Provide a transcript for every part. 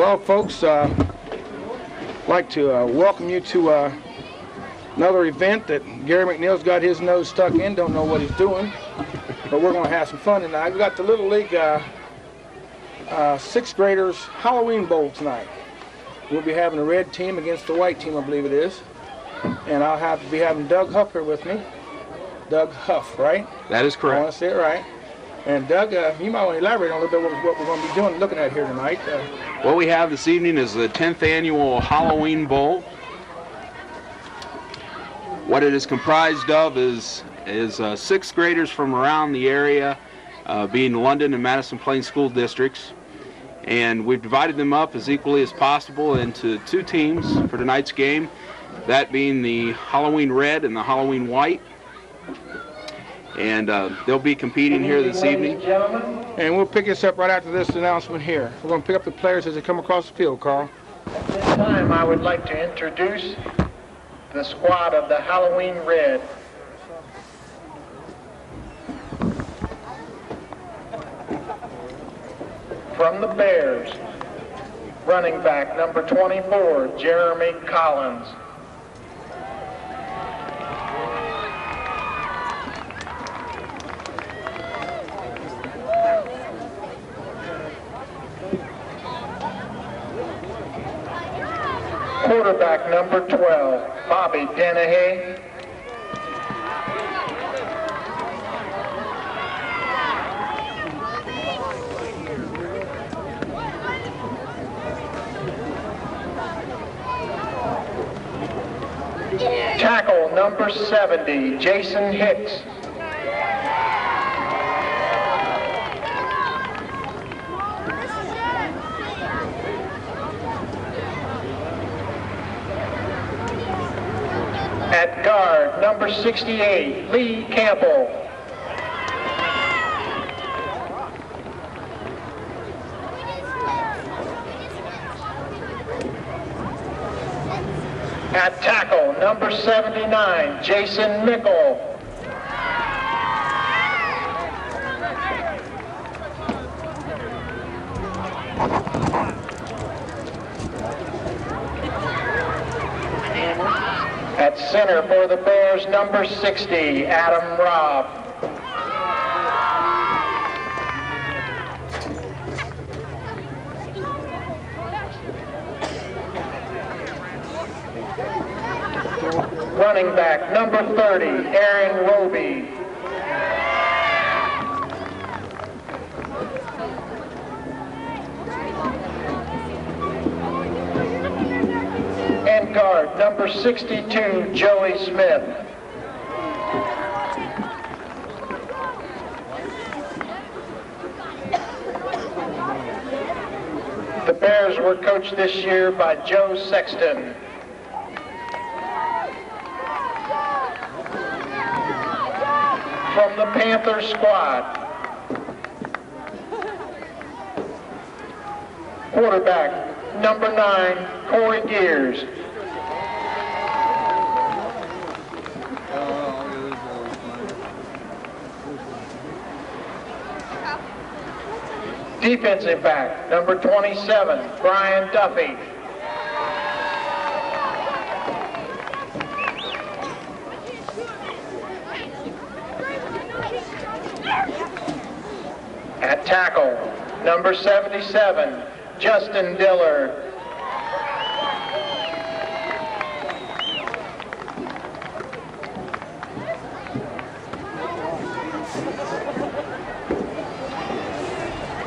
Well, folks, I'd like to welcome you to another event that Gary McNeil's got his nose stuck in, don't know what he's doing, but we're going to have some fun tonight. We've got the Little League sixth graders Halloween Bowl tonight. We'll be having a red team against the white team, I believe it is, and I'll be having Doug Huff here with me. Doug Huff, right? That is correct. I want to say it right. And Doug, you might want to elaborate on a little bit what we're going to be doing, looking at here tonight. What we have this evening is the 10th annual Halloween Bowl. What it is comprised of is sixth graders from around the area, being London and Madison Plains school districts. And we've divided them up as equally as possible into two teams for tonight's game, that being the Halloween Red and the Halloween White. And they'll be competing here this evening. And we'll pick this up right after this announcement here. We're going to pick up the players as they come across the field, Carl. At this time, I would like to introduce the squad of the Halloween Red. From the Bears, running back number 24, Jeremy Collins. Quarterback number 12, Bobby Dennehy. Tackle number 70, Jason Hicks. At guard, number 68, Lee Campbell. At tackle, number 79, Jason Mickle. At center for the Bears, number 60, Adam Robb. Running back, number 30, Aaron Roby. And guard, number 62, Joey Smith. The Bears were coached this year by Joe Sexton. From the Panthers squad, quarterback number 9, Corey Gears. Defensive back number 27, Brian Duffy. At tackle, number 77, Justin Dillard.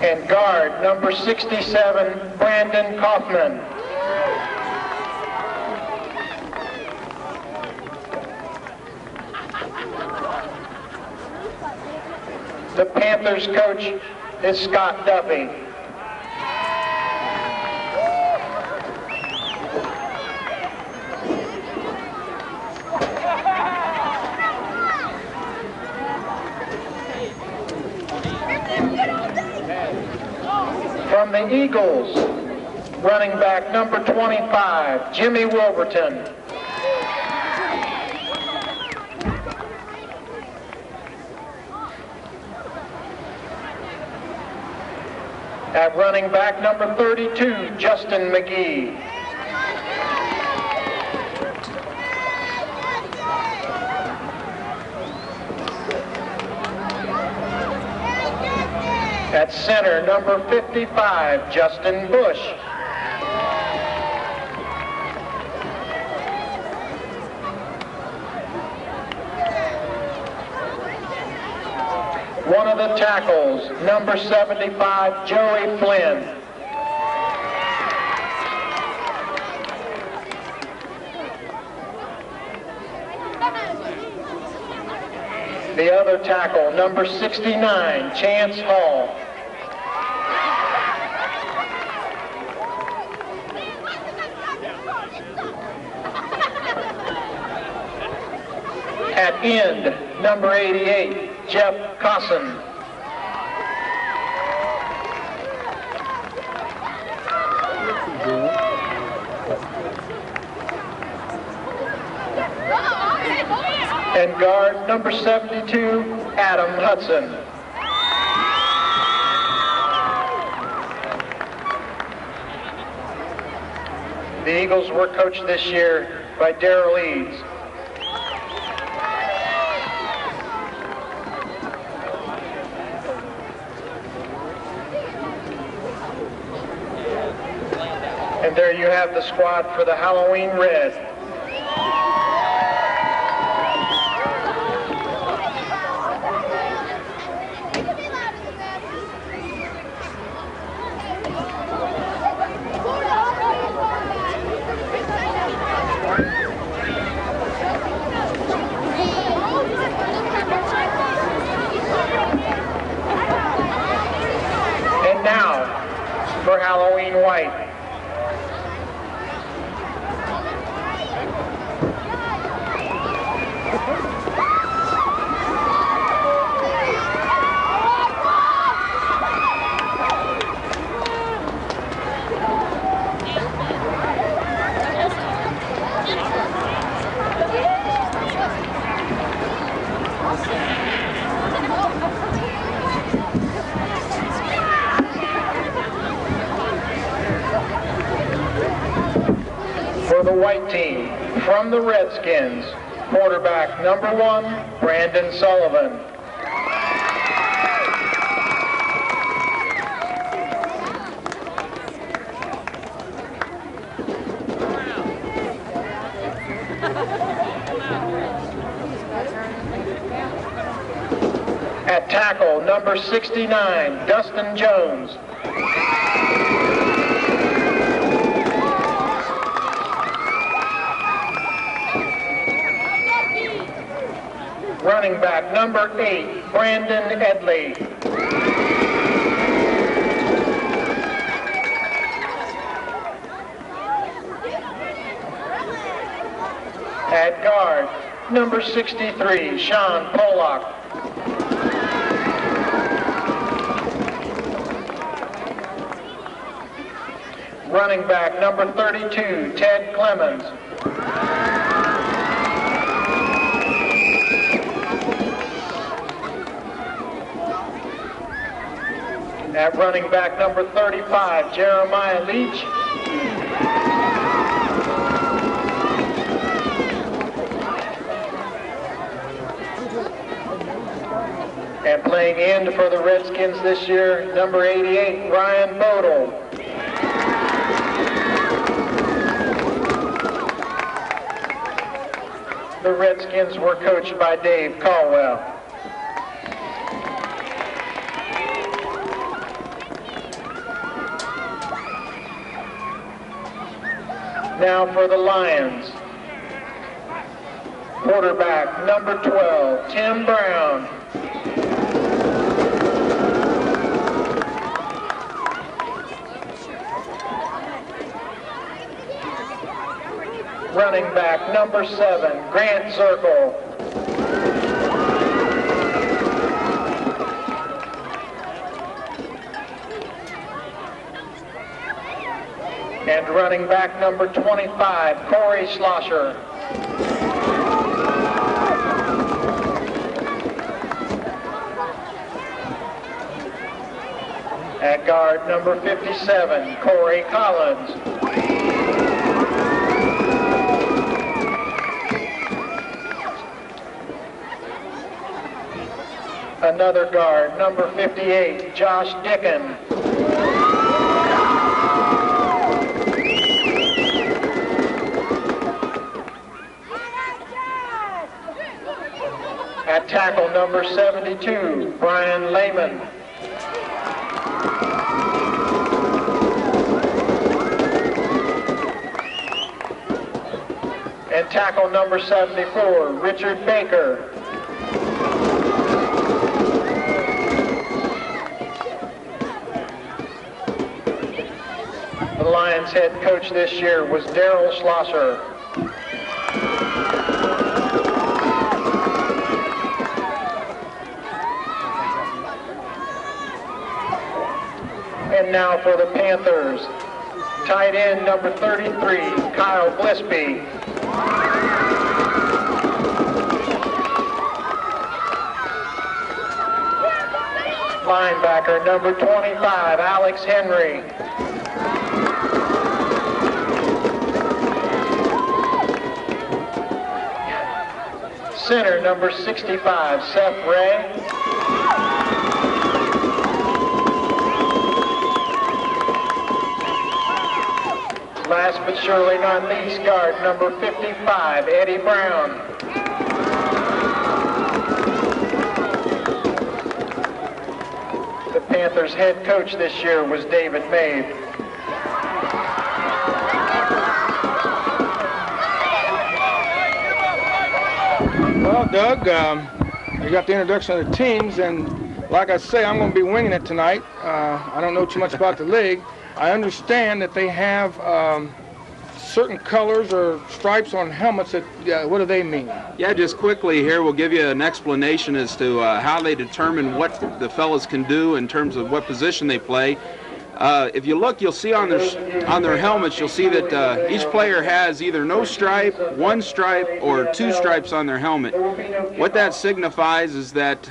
And guard, number 67, Brandon Kaufman. The Panthers coach is Scott Duffy. From the Eagles, running back number 25, Jimmy Wolverton. At running back, number 32, Justin McGee. At center, number 55, Justin Bush. One of the tackles, number 75, Joey Flynn. The other tackle, number 69, Chance Hall. At end, number 88, Jeff Cosson. And guard, number 72, Adam Hudson. The Eagles were coached this year by Darrell Eads. And there you have the squad for the Halloween Red. And now for Halloween White. For the white team, from the Redskins, quarterback number 1, Brandon Sullivan. At tackle, number 69, Dustin Jones. Running back, number 8, Brandon Edley. At guard, number 63, Sean Pollock. Running back, number 32, Ted Clemens. At running back, number 35, Jeremiah Leach. And playing end for the Redskins this year, number 88, Ryan Bodle. The Redskins were coached by Dave Caldwell. Now for the Lions. Quarterback, number 12, Tim Brown. Running back, number 7, Grant Zirkle. And running back, number 25, Corey Schlosser. At guard number 57, Corey Collins. Another guard, number 58, Josh Dickin. At tackle number 72, Brian Lehman. And tackle number 74, Richard Baker. The Lions head coach this year was Darryl Schlosser. And now for the Panthers, tight end number 33, Kyle Gillespie. Linebacker number 25, Alex Henry. Center number 65, Seth Ray. Last but surely not least, guard number 55, Eddie Brown. The Panthers head coach this year was David Mabe. Well, Doug, you got the introduction of the teams, and like I say, I'm going to be winging it tonight. I don't know too much about the league. I understand that they have certain colors or stripes on helmets. That what do they mean? Yeah, just quickly here, we'll give you an explanation as to how they determine what the fellas can do in terms of what position they play. If you look, you'll see on their helmets, you'll see that each player has either no stripe, one stripe, or two stripes on their helmet. What that signifies is that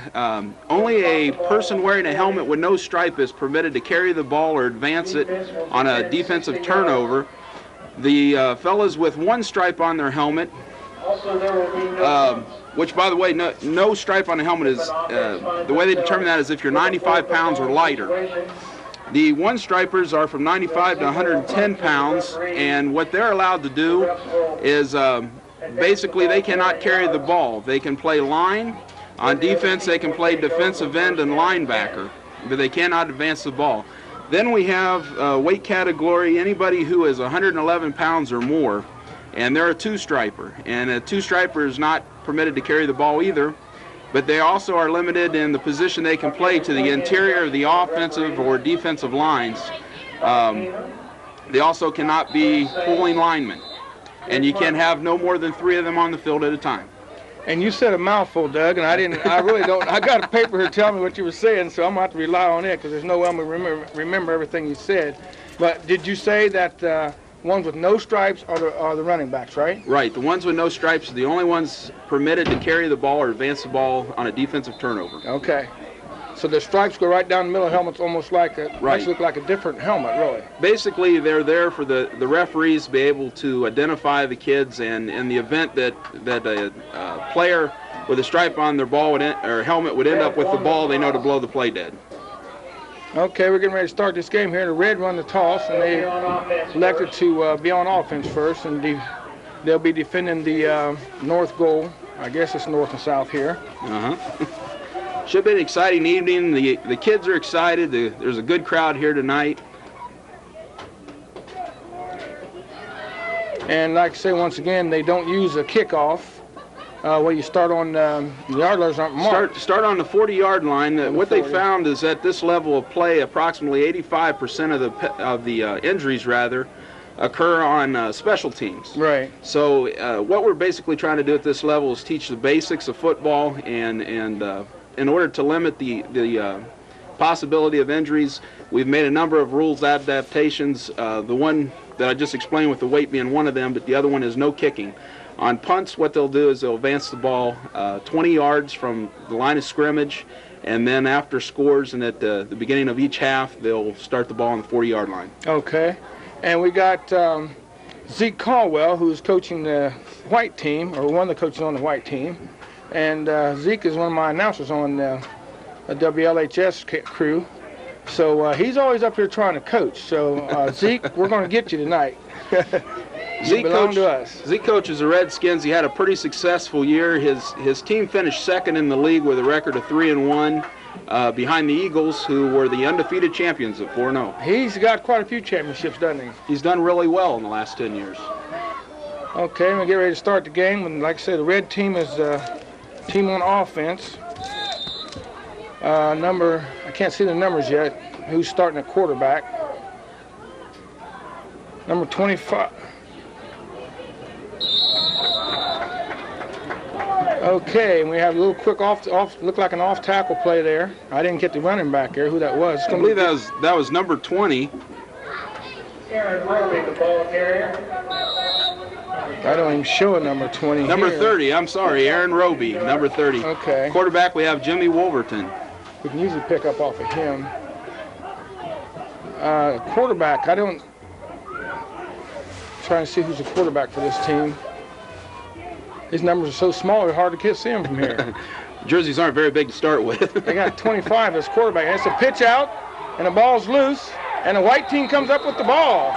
only a person wearing a helmet with no stripe is permitted to carry the ball or advance it on a defensive turnover. The fellas with one stripe on their helmet, which, by the way, no stripe on the helmet is, the way they determine that is if you're 95 pounds or lighter. The one-stripers are from 95 to 110 pounds, and what they're allowed to do is basically they cannot carry the ball. They can play line. On defense, they can play defensive end and linebacker, but they cannot advance the ball. Then we have weight category, anybody who is 111 pounds or more, and they're a two-striper. And a two-striper is not permitted to carry the ball either, but they also are limited in the position they can play to the interior of the offensive or defensive lines. They also cannot be pulling linemen, and you can have no more than 3 of them on the field at a time. And you said a mouthful, Doug, and I really don't. I got a paper here telling me what you were saying, so I'm going to have to rely on it because there's no way I'm going to remember everything you said. But did you say that ones with no stripes are the running backs, right? Right. The ones with no stripes are the only ones permitted to carry the ball or advance the ball on a defensive turnover. Okay. So the stripes go right down the middle of the helmet's almost like makes it look like a different helmet, really. Basically, they're there for the referees to be able to identify the kids, and in the event that a player with a stripe on their ball or helmet would end up with the ball, they know to blow the play dead. Okay, we're getting ready to start this game here. The Red run the toss, and they elected to be on offense first, and they'll be defending the north goal. I guess it's north and south here. Should be an exciting evening. The kids are excited. There's a good crowd here tonight. And like I say, once again, they don't use a kickoff. Where you start on the yard lines aren't marked. Start on the 40-yard line. What they found is at this level of play, approximately 85% of the injuries occur on special teams. Right. So what we're basically trying to do at this level is teach the basics of football, and in order to limit the possibility of injuries, we've made a number of rules adaptations. The one that I just explained with the weight being one of them, but the other one is no kicking. On punts, what they'll do is they'll advance the ball 20 yards from the line of scrimmage, and then after scores and at the beginning of each half, they'll start the ball on the 40-yard line. Okay. And we got Zeke Caldwell, who's coaching the white team, or one of the coaches on the white team. And Zeke is one of my announcers on the WLHS crew. So he's always up here trying to coach. So Zeke, we're going to get you tonight. Zeke coaches the Redskins. He had a pretty successful year. His team finished second in the league with a record of 3-1, behind the Eagles, who were the undefeated champions at 4-0. He's got quite a few championships, doesn't he? He's done really well in the last 10 years. Okay, we'll get ready to start the game. And like I said, the red team is team on offense. I can't see the numbers yet. Who's starting at quarterback? Number 25. Okay, and we have a little quick look like an off tackle play there. I didn't get the running back there. Who that was? I believe that was number 20. Aaron Roby, the ball carrier. I don't even show a number 20 Number here. 30, I'm sorry, Aaron Roby, number 30. Okay. Quarterback, we have Jimmy Wolverton. We can usually pick up off of him. Quarterback, I don't... Trying to see who's the quarterback for this team. His numbers are so small, it's hard to see him from here. Jerseys aren't very big to start with. They got 25 as quarterback. And it's a pitch out, and the ball's loose, and the white team comes up with the ball.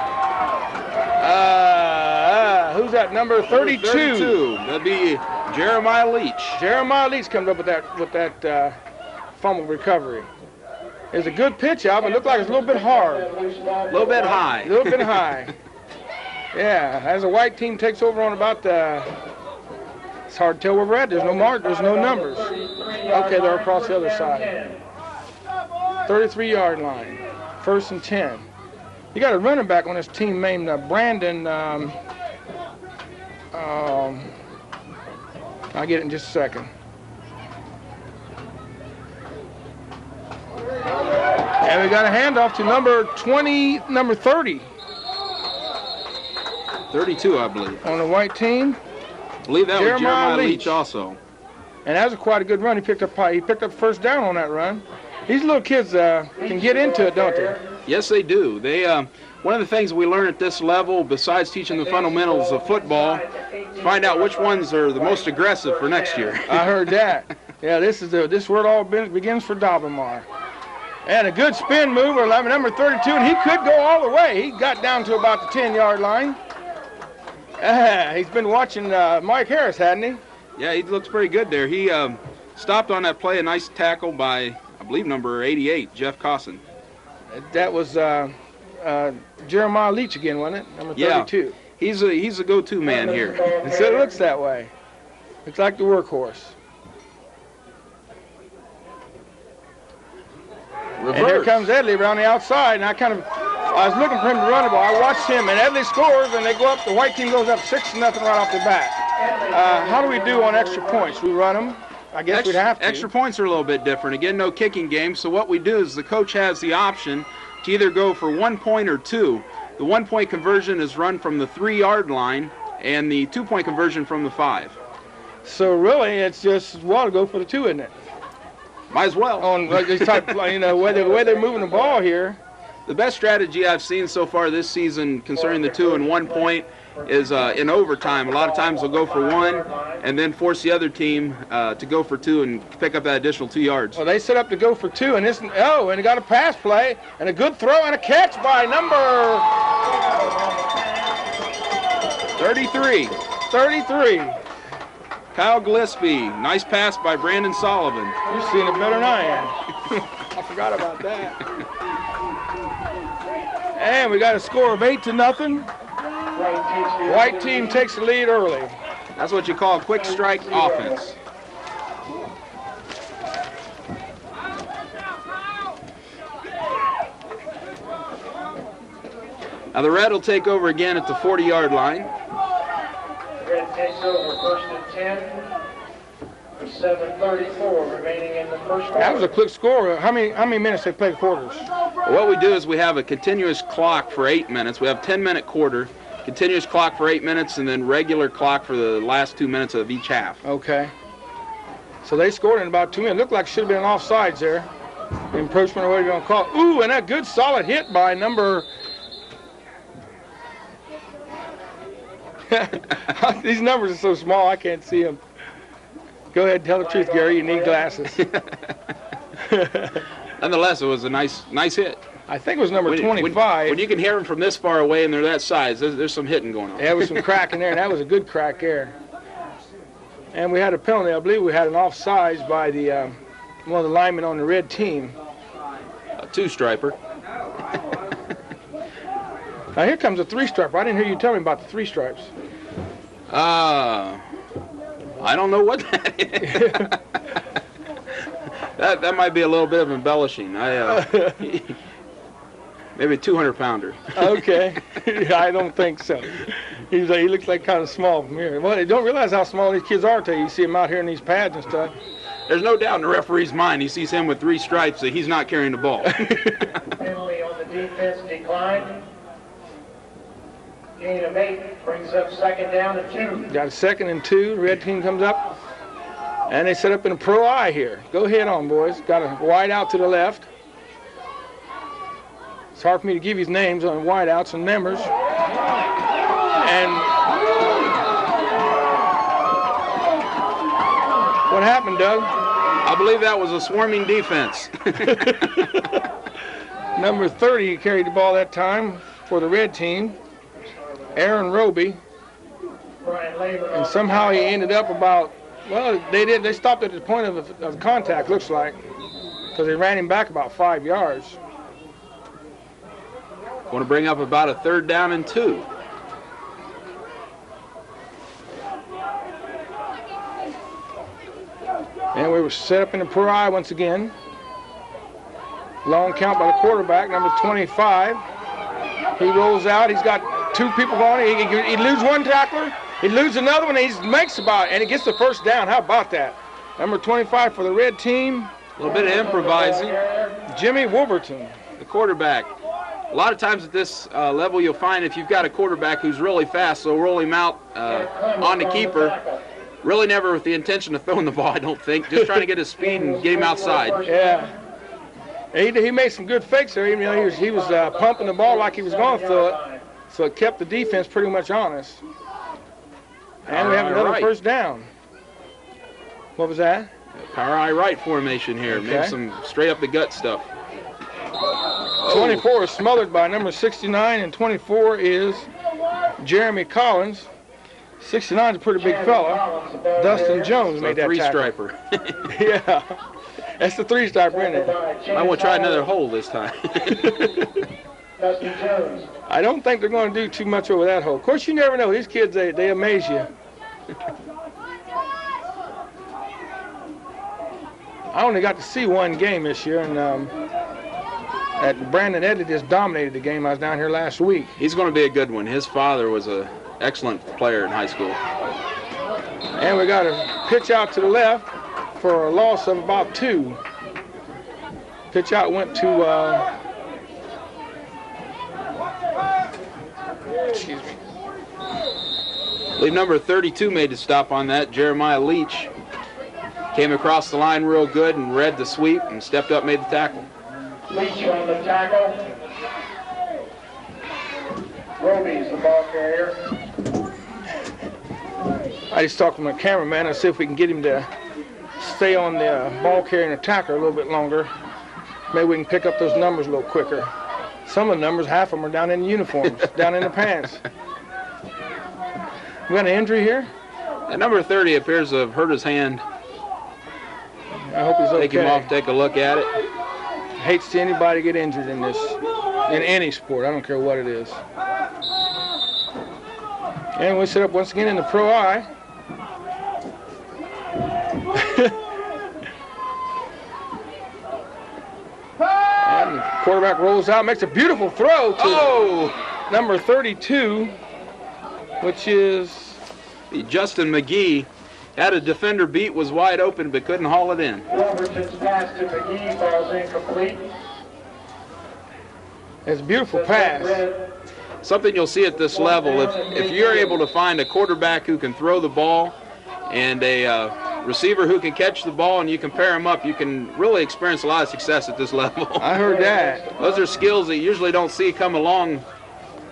Who's that? Number 32. 32. That'd be Jeremiah Leach. Jeremiah Leach comes up with that fumble recovery. It's a good pitch out, but it looked like it's a little bit hard. A little bit high. A little bit high. Yeah, as the white team takes over on about the... It's hard to tell where we're at. There's no mark. There's no numbers. Okay, they're across the other side. 33-yard line. 1st and 10. You got a running back on this team named Brandon. I'll get it in just a second. And we got a handoff to number 30. 32, I believe. On the white team. I believe that was Jeremiah Leach also. And that was quite a good run. He picked up first down on that run. These little kids can get into it, don't they? Yes, they do. They one of the things we learn at this level, besides teaching the fundamentals of football, find out which ones are the most aggressive for next year. I heard that. Yeah, this is where it all begins for Dobemar. And a good spin move, number 32, and he could go all the way. He got down to about the 10-yard line. He's been watching Mike Harris, hadn't he? Yeah, he looks pretty good there. He stopped on that play, a nice tackle by, I believe, number 88, Jeff Cosson. That was Jeremiah Leach again, wasn't it? Number 32. Yeah, he's a go-to man here. So it looks that way. Looks like the workhorse. Reverse. And here comes Edley around the outside, and I was looking for him to run the ball. I watched him, and Edley scores, and they go up. The white team goes up 6-0 right off the bat. How do we do on extra points? We run them. I guess we'd have to. Extra points are a little bit different. Again, no kicking game. So what we do is the coach has the option to either go for 1 point or 2. The 1 point conversion is run from the 3-yard line, and the 2 point conversion from the 5. So really, it's just as well to go for the 2, isn't it? Might as well. On this type, the way they're moving the ball here. The best strategy I've seen so far this season concerning the 2 and 1 point is in overtime. A lot of times they'll go for 1 and then force the other team to go for 2 and pick up that additional 2 yards. Well, they set up to go for 2, and and they got a pass play and a good throw and a catch by number 33. 33. Kyle Gillespie. Nice pass by Brandon Sullivan. You're seeing it better than I am. I forgot about that. And we got a score of 8-0. White team takes the lead early. That's what you call a quick strike offense. Now the red will take over again at the 40-yard line. Red takes over 1st and 10. 7:34 remaining in the first quarter. That was a quick score. How many minutes they played quarters? What we do is we have a continuous clock for 8 minutes. We have 10-minute quarter, continuous clock for 8 minutes, and then regular clock for the last 2 minutes of each half. Okay. So they scored in about 2 minutes. Looked like it should have been an offsides there. Encroachment or whatever you're going to call it. Ooh, and a good solid hit by number... These numbers are so small I can't see them. Go ahead and tell the truth, Gary. You need glasses. Nonetheless, it was a nice hit. I think it was number 25. When you can hear them from this far away and they're that size, there's some hitting going on. There was some crack in there, and that was a good crack there. And we had a penalty. I believe we had an offsides by the one of the linemen on the red team. A two-striper. Now here comes a three-striper. I didn't hear you tell me about the three stripes. I don't know what that is. that might be a little bit of embellishing. Maybe a 200-pounder. Okay, I don't think so. He looks like kind of small from here. Well, they don't realize how small these kids are till you see them out here in these pads and stuff. There's no doubt in the referee's mind. He sees him with 3 stripes that he's not carrying the ball. Penalty on the defense declined. Gain of 8 brings up 2nd down and 2. Got a 2nd and 2. The red team comes up, and they set up in a pro eye here. Go ahead on, boys. Got a wide out to the left. It's hard for me to give you names on wide outs and members. And what happened, Doug? I believe that was a swarming defense. Number 30 carried the ball that time for the red team. Aaron Roby, and somehow he ended up about, well, they stopped at the point of contact, looks like, because they ran him back about 5 yards. Want to bring up about a 3rd down and 2. And we were set up in the pro eye once again. Long count by the quarterback, number 25. He rolls out, he's got 2 people going. He loses one tackler, he loses another one, and he makes and he gets the 1st down. How about that? Number 25 for the red team. A little bit of improvising. Jimmy Wolverton. The quarterback. A lot of times at this level, you'll find if you've got a quarterback who's really fast, they'll roll him out on the keeper. Really never with the intention of throwing the ball, I don't think. Just trying to get his speed and get him outside. Yeah. He made some good fakes there. Even though he was pumping the ball like he was going to throw it. So it kept the defense pretty much honest. And we have another 1st down. What was that? Power eye right formation here. Okay. Maybe some straight up the gut stuff. 24 is smothered by number 69, and 24 is Jeremy Collins. 69 is a pretty big fella. Dustin Jones made that tackle. 3-striper. Yeah. That's the 3-striper, isn't it? I want to try another hole this time. I don't think they're going to do too much over that hole. Of course, you never know. These kids, they amaze you. I only got to see one game this year, and Brandon Edley just dominated the game. I was down here last week. He's going to be a good one. His father was an excellent player in high school. And we got a pitch out to the left for a loss of about 2. Pitch out went to, excuse me. I believe number 32 made the stop on that. Jeremiah Leach came across the line real good and read the sweep and stepped up, made the tackle. Leach on the tackle. Roby's the ball carrier. I just talked to my cameraman and see if we can get him to stay on the ball carrying attacker a little bit longer. Maybe we can pick up those numbers a little quicker. Some of the numbers, half of them are down in the uniforms, down in the pants. We got an injury here? At number 30 appears to have hurt his hand. I hope he's okay. Take him off, take a look at it. Hate to see anybody get injured in any sport. I don't care what it is. And we set up once again in the pro eye. And the quarterback rolls out, makes a beautiful throw to number 32, which is Justin McGee. Had a defender beat, was wide open, but couldn't haul it in. Robertson's pass to McGee falls incomplete. It's a beautiful pass. Something you'll see at this level, if you're able to find a quarterback who can throw the ball and a receiver who can catch the ball and you can pair him up, you can really experience a lot of success at this level. I heard that. Those are skills that you usually don't see come along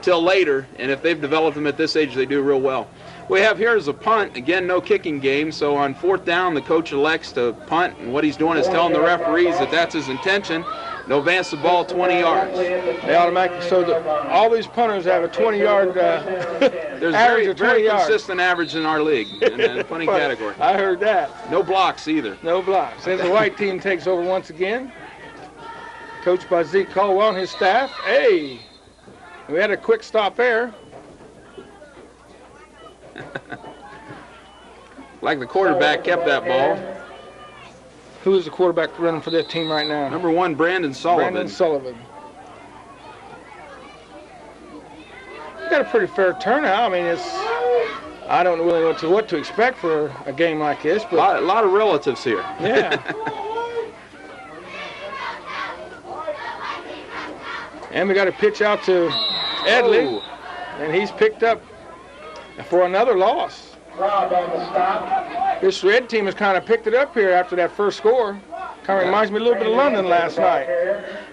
till later, and if they've developed them at this age, they do real well. We have here is a punt. Again, no kicking game, so on 4th down, the coach elects to punt, and what he's doing is telling the referees that that's his intention. They'll advance the ball 20 yards. They automatically, so all these punters have a 20-yard There's average of 20 very yards. consistent average in our league in the punting category. I heard that. No blocks either. No blocks. As the white team takes over once again, coached by Zeke Caldwell and his staff. Hey, we had a quick stop there. Like the quarterback kept that ball. Who is the quarterback running for that team right now? Number 1, Brandon Sullivan. Brandon Sullivan. We got a pretty fair turnout. I mean, I don't really know what to expect for a game like this, but A lot of relatives here. yeah. And we got a pitch out to Edley, and he's picked up for another loss. Rob on the stop. This red team has kind of picked it up here after that first score. Kind of reminds me a little bit of London last night.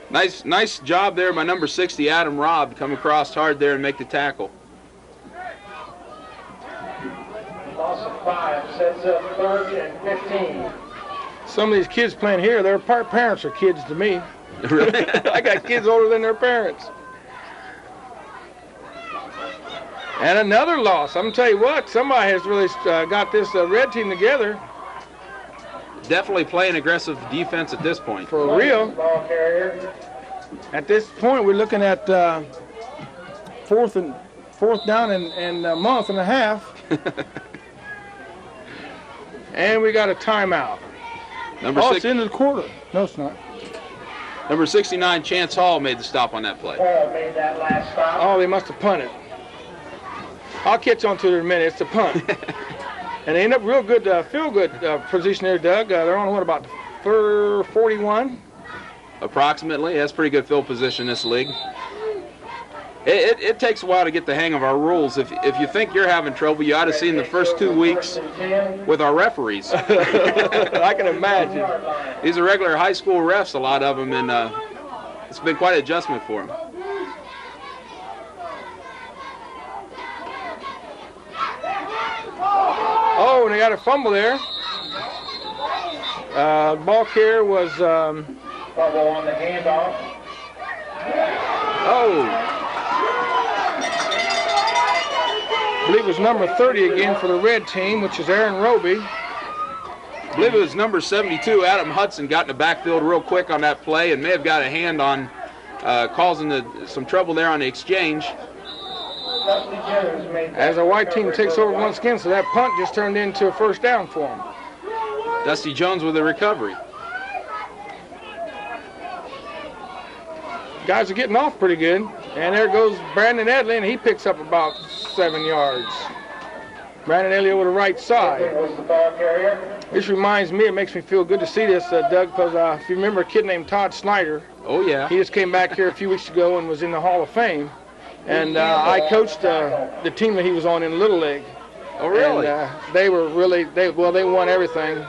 Nice job there by number 60, Adam Robb, to come across hard there and make the tackle. Loss of 5 sets up 3rd and 15. Some of these kids playing here, their parents are kids to me. Really? I got kids older than their parents. And another loss. I'm going to tell you what, somebody has really got this red team together. Definitely playing aggressive defense at this point. For real. Ball carrier. At this point, we're looking at fourth down and a month and a half. And we got a timeout. It's into the quarter. No, it's not. Number 69, Chance Hall, made the stop on that play. Paul made that last stop. Oh, they must have punted. I'll catch on to it in a minute. It's a punt. And they end up real good, field good position there, Doug. They're on, what, about 41? Approximately. That's pretty good field position in this league. It takes a while to get the hang of our rules. If you think you're having trouble, you ought to see in the first 2 weeks with our referees. I can imagine. These are regular high school refs, a lot of them, and it's been quite an adjustment for them. Oh, and they got a fumble there. Ball carrier was... Fumble on the handoff. I believe it was number 30 again for the red team, which is Aaron Roby. I believe it was number 72, Adam Hudson, got in the backfield real quick on that play and may have got a hand on causing some trouble there on the exchange. As a white team takes over once again, so that punt just turned into a first down for them. Dusty Jones with a recovery. Guys are getting off pretty good. And there goes Brandon Edley, and he picks up about 7 yards. Brandon Edley over the right side. This reminds me, it makes me feel good to see this, Doug, because if you remember a kid named Todd Snyder. Oh, yeah. He just came back here a few weeks ago and was in the Hall of Fame. And I coached the team that he was on in Little League. Oh, really? And, they were really, they won everything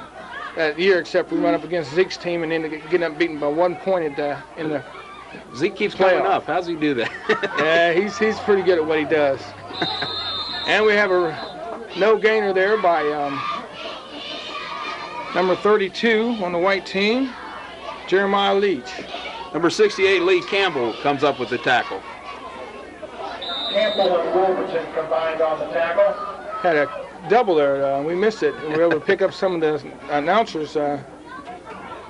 that year except we went up against Zeke's team and ended up getting beaten by 1 point in the Zeke keeps playoff. coming up. How's he do that? Yeah, he's pretty good at what he does. And we have a no gainer there by number 32 on the white team, Jeremiah Leach. Number 68, Lee Campbell, comes up with the tackle. Campbell and Wolverton combined on the tackle. Had a double there. We missed it. And we were able to pick up some of the announcers.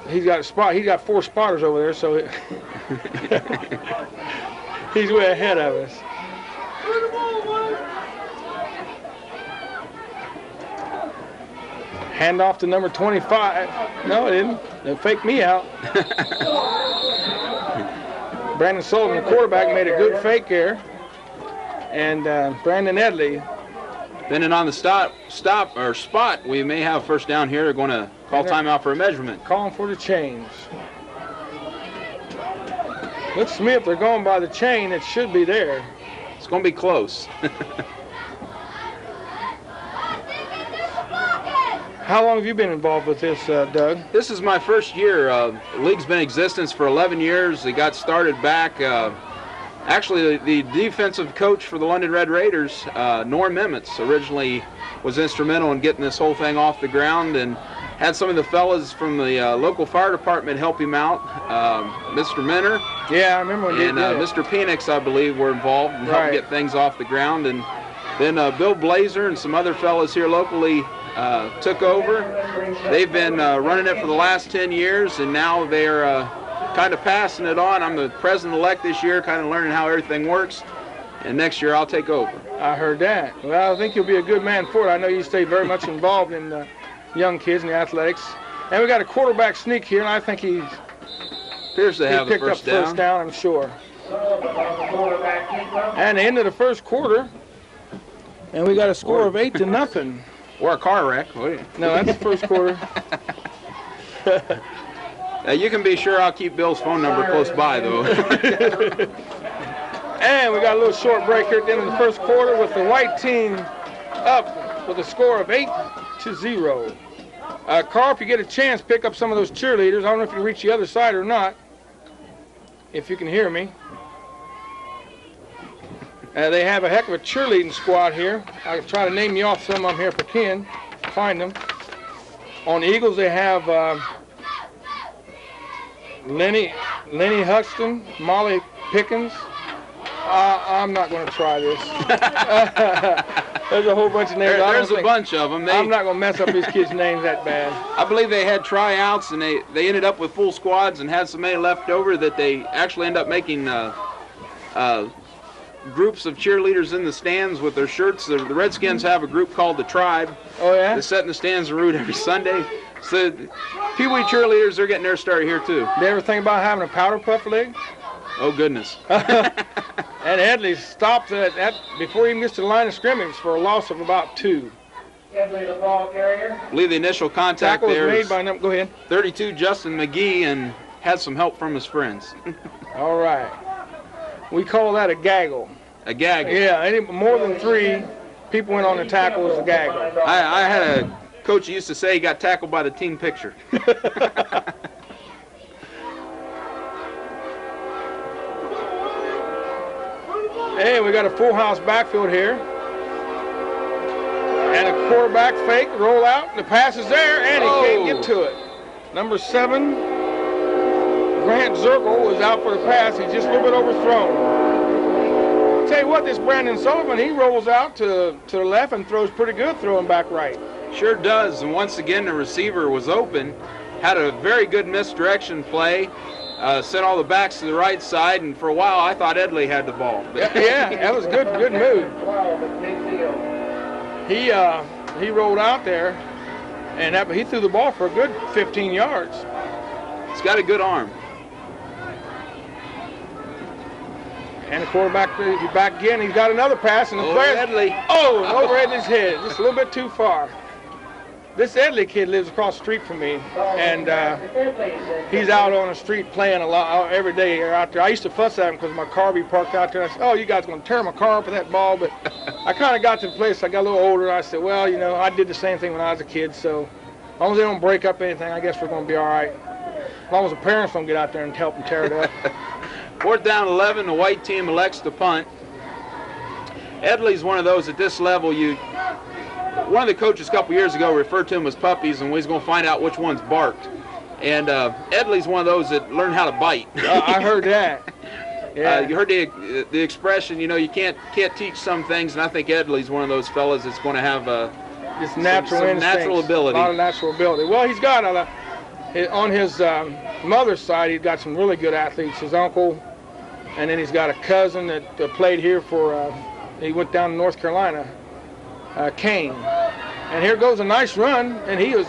He's got a spot. He's got 4 spotters over there, so he's way ahead of us. Hand off to number 25. No, it didn't. They faked me out. Brandon Sullivan, the quarterback, made a good fake there. And Brandon Edley. Then on the spot, we may have first down here. They're going to call timeout for a measurement. Calling for the chains. Looks to me if they're going by the chain, it should be there. It's going to be close. How long have you been involved with this, Doug? This is my first year. The league's been in existence for 11 years. It got started back, actually the defensive coach for the London Red Raiders, Norm Emmets, originally was instrumental in getting this whole thing off the ground, and had some of the fellas from the local fire department help him out. Mr. Minner. Yeah, I remember when and Mr. Penix, I believe, were involved in helping get things off the ground. And then Bill Blazer and some other fellas here locally took over. They've been running it for the last 10 years, and now they're kind of passing it on. I'm the president-elect this year, kind of learning how everything works, and next year I'll take over. I heard that. Well, I think you'll be a good man for it. I know you stay very much involved in young kids in the athletics. And we got a quarterback sneak here, and I think he appears to have picked up first down, I'm sure. And the end of the first quarter, and we got a score of 8-0. Or a car wreck. No, that's the first quarter. You can be sure I'll keep Bill's phone number close by, though. And we got a little short break here at the end of the first quarter with the white team up with a score of 8-0. Carl, if you get a chance, pick up some of those cheerleaders. I don't know if you reach the other side or not, if you can hear me. They have a heck of a cheerleading squad here. I'll try to name you off some of them here if I can find them. On the Eagles, they have Lenny Huxton, Molly Pickens. I'm not going to try this. There's a whole bunch of names. There's a bunch of them. I'm not going to mess up these kids' names that bad. I believe they had tryouts, and they ended up with full squads and had so many left over that they actually end up making groups of cheerleaders in the stands with their shirts. The Redskins have a group called the Tribe. Oh, yeah? They sit in the stands and root every Sunday. So Pee Wee cheerleaders, they're getting their start here, too. Did you ever think about having a powder puff league? Oh, goodness. And Edley stopped that before he even gets to the line of scrimmage for a loss of about 2. Edley, the ball carrier. I believe the initial contact Tackle there was made by go ahead. 32 Justin McGee, and had some help from his friends. All right. We call that a gaggle. A gaggle. Yeah, any more than 3 people went on the tackle is a gaggle. I had a coach who used to say he got tackled by the team picture. Hey, we got a full house backfield here. And a quarterback fake, roll out, and the pass is there, and he can't get to it. Number 7, Grant Zirkle, was out for the pass. He's just a little bit overthrown. I'll tell you what, this Brandon Sullivan, he rolls out to the left and throws pretty good, throwing back right. Sure does, and once again the receiver was open, had a very good misdirection play, sent all the backs to the right side, and for a while I thought Edley had the ball. Yeah, that was a good move. He rolled out there, and he threw the ball for a good 15 yards. He's got a good arm. And the quarterback back again. He's got another pass, and the player Edley. Oh, over Edley's head, just a little bit too far. This Edley kid lives across the street from me, and he's out on the street playing a lot every day out there. I used to fuss at him because my car be parked out there. And I said, "Oh, you guys are going to tear my car up with that ball?" But I kind of got to the place. I got a little older. And I said, "Well, you know, I did the same thing when I was a kid. So as long as they don't break up anything, I guess we're going to be all right. As long as the parents don't get out there and help them tear it up." 4th down 11. The white team elects to punt. Edley's one of those at this level. One of the coaches a couple years ago referred to them as puppies, and we was going to find out which ones barked. And Edley's one of those that learned how to bite. I heard that. Yeah. You heard the expression, you know, you can't teach some things, and I think Edley's one of those fellas that's going to have this natural some natural ability. A lot of natural ability. Well, he's got on his mother's side, he's got some really good athletes. His uncle, and then he's got a cousin that played here for. He went down to North Carolina. Kane. And here goes a nice run, and he was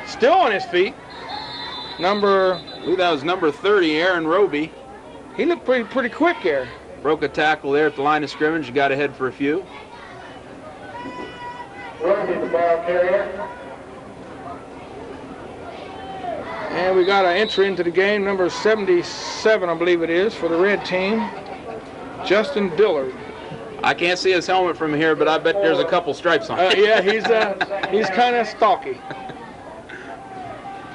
still on his feet. I believe that was number 30, Aaron Roby. He looked pretty quick there. Broke a tackle there at the line of scrimmage. He got ahead for a few. Roby, the ball carrier. And we got an entry into the game, number 77, I believe it is, for the red team, Justin Dillard. I can't see his helmet from here, but I bet there's a couple stripes on it. Yeah, he's kind of stalky.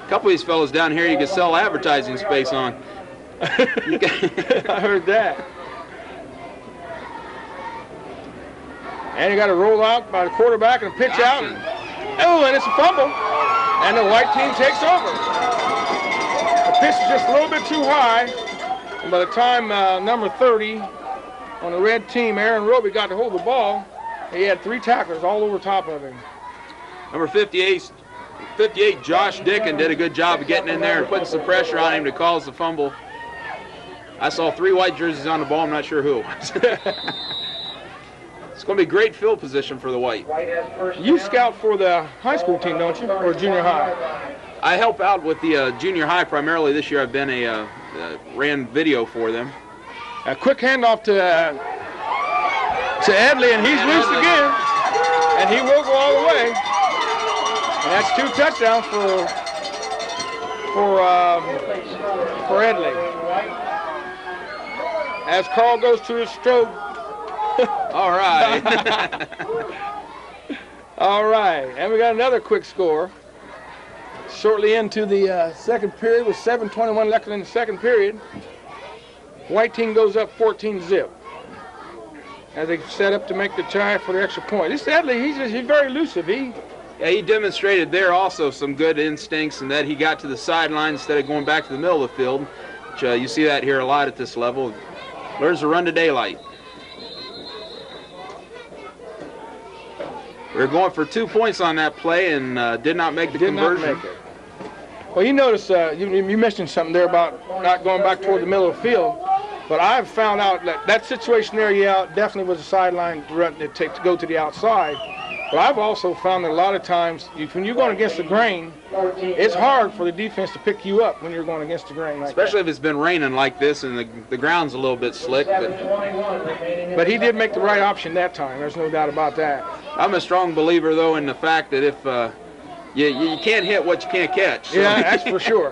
A couple of these fellows down here you can sell advertising space on. I heard that. And you got a roll out by the quarterback and a pitch out. And it's a fumble. And the white team takes over. The pitch is just a little bit too high. And by the time number 30 on the red team, Aaron Roby, got to hold the ball, he had 3 tacklers all over top of him. Number 58, Josh Dickin, did a good job of getting in there and putting some pressure on him to cause the fumble. I saw 3 white jerseys on the ball. I'm not sure who. It's going to be great field position for the white. You scout for the high school team, don't you, or junior high? I help out with the junior high primarily. This year I've been ran video for them. A quick handoff to Edley, and he's loose again, and he will go all the way. And that's 2 touchdowns for Edley. As Carl goes to his stroke. All right. All right, and we got another quick score. Shortly into the second period with 7:21 left in the second period. White team goes up 14-0 as they set up to make the try for the extra point. This Edley, he's very elusive. Yeah, he demonstrated there also some good instincts and that he got to the sideline instead of going back to the middle of the field. Which, you see that here a lot at this level. Learns to run to daylight. We were going for 2 points on that play and did not make the conversion. Not make it. Well, you notice you mentioned something there about not going back toward the middle of the field, but I've found out that situation there, definitely was a sideline to run to go to the outside. But I've also found that a lot of times, when you're going against the grain, it's hard for the defense to pick you up when you're going against the grain. Like especially if it's been raining like this and the ground's a little bit slick. But he did make the right option that time. There's no doubt about that. I'm a strong believer, though, in the fact that if you can't hit what you can't catch. So. Yeah, that's for sure.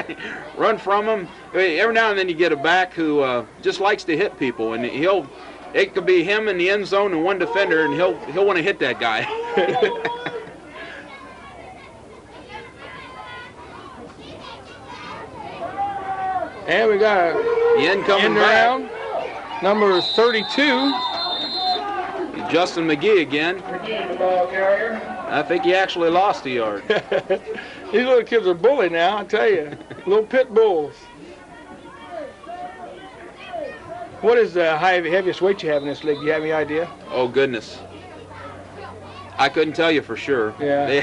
Run from him. I mean, every now and then you get a back who just likes to hit people, and it could be him in the end zone and one defender, and he'll want to hit that guy. And we got the end coming around. Number 32. Justin McGee again. I think he actually lost a yard. These little kids are bully now, I tell you. Little pit bulls. What is the heaviest weight you have in this league? Do you have any idea? Oh, goodness. I couldn't tell you for sure. Yeah.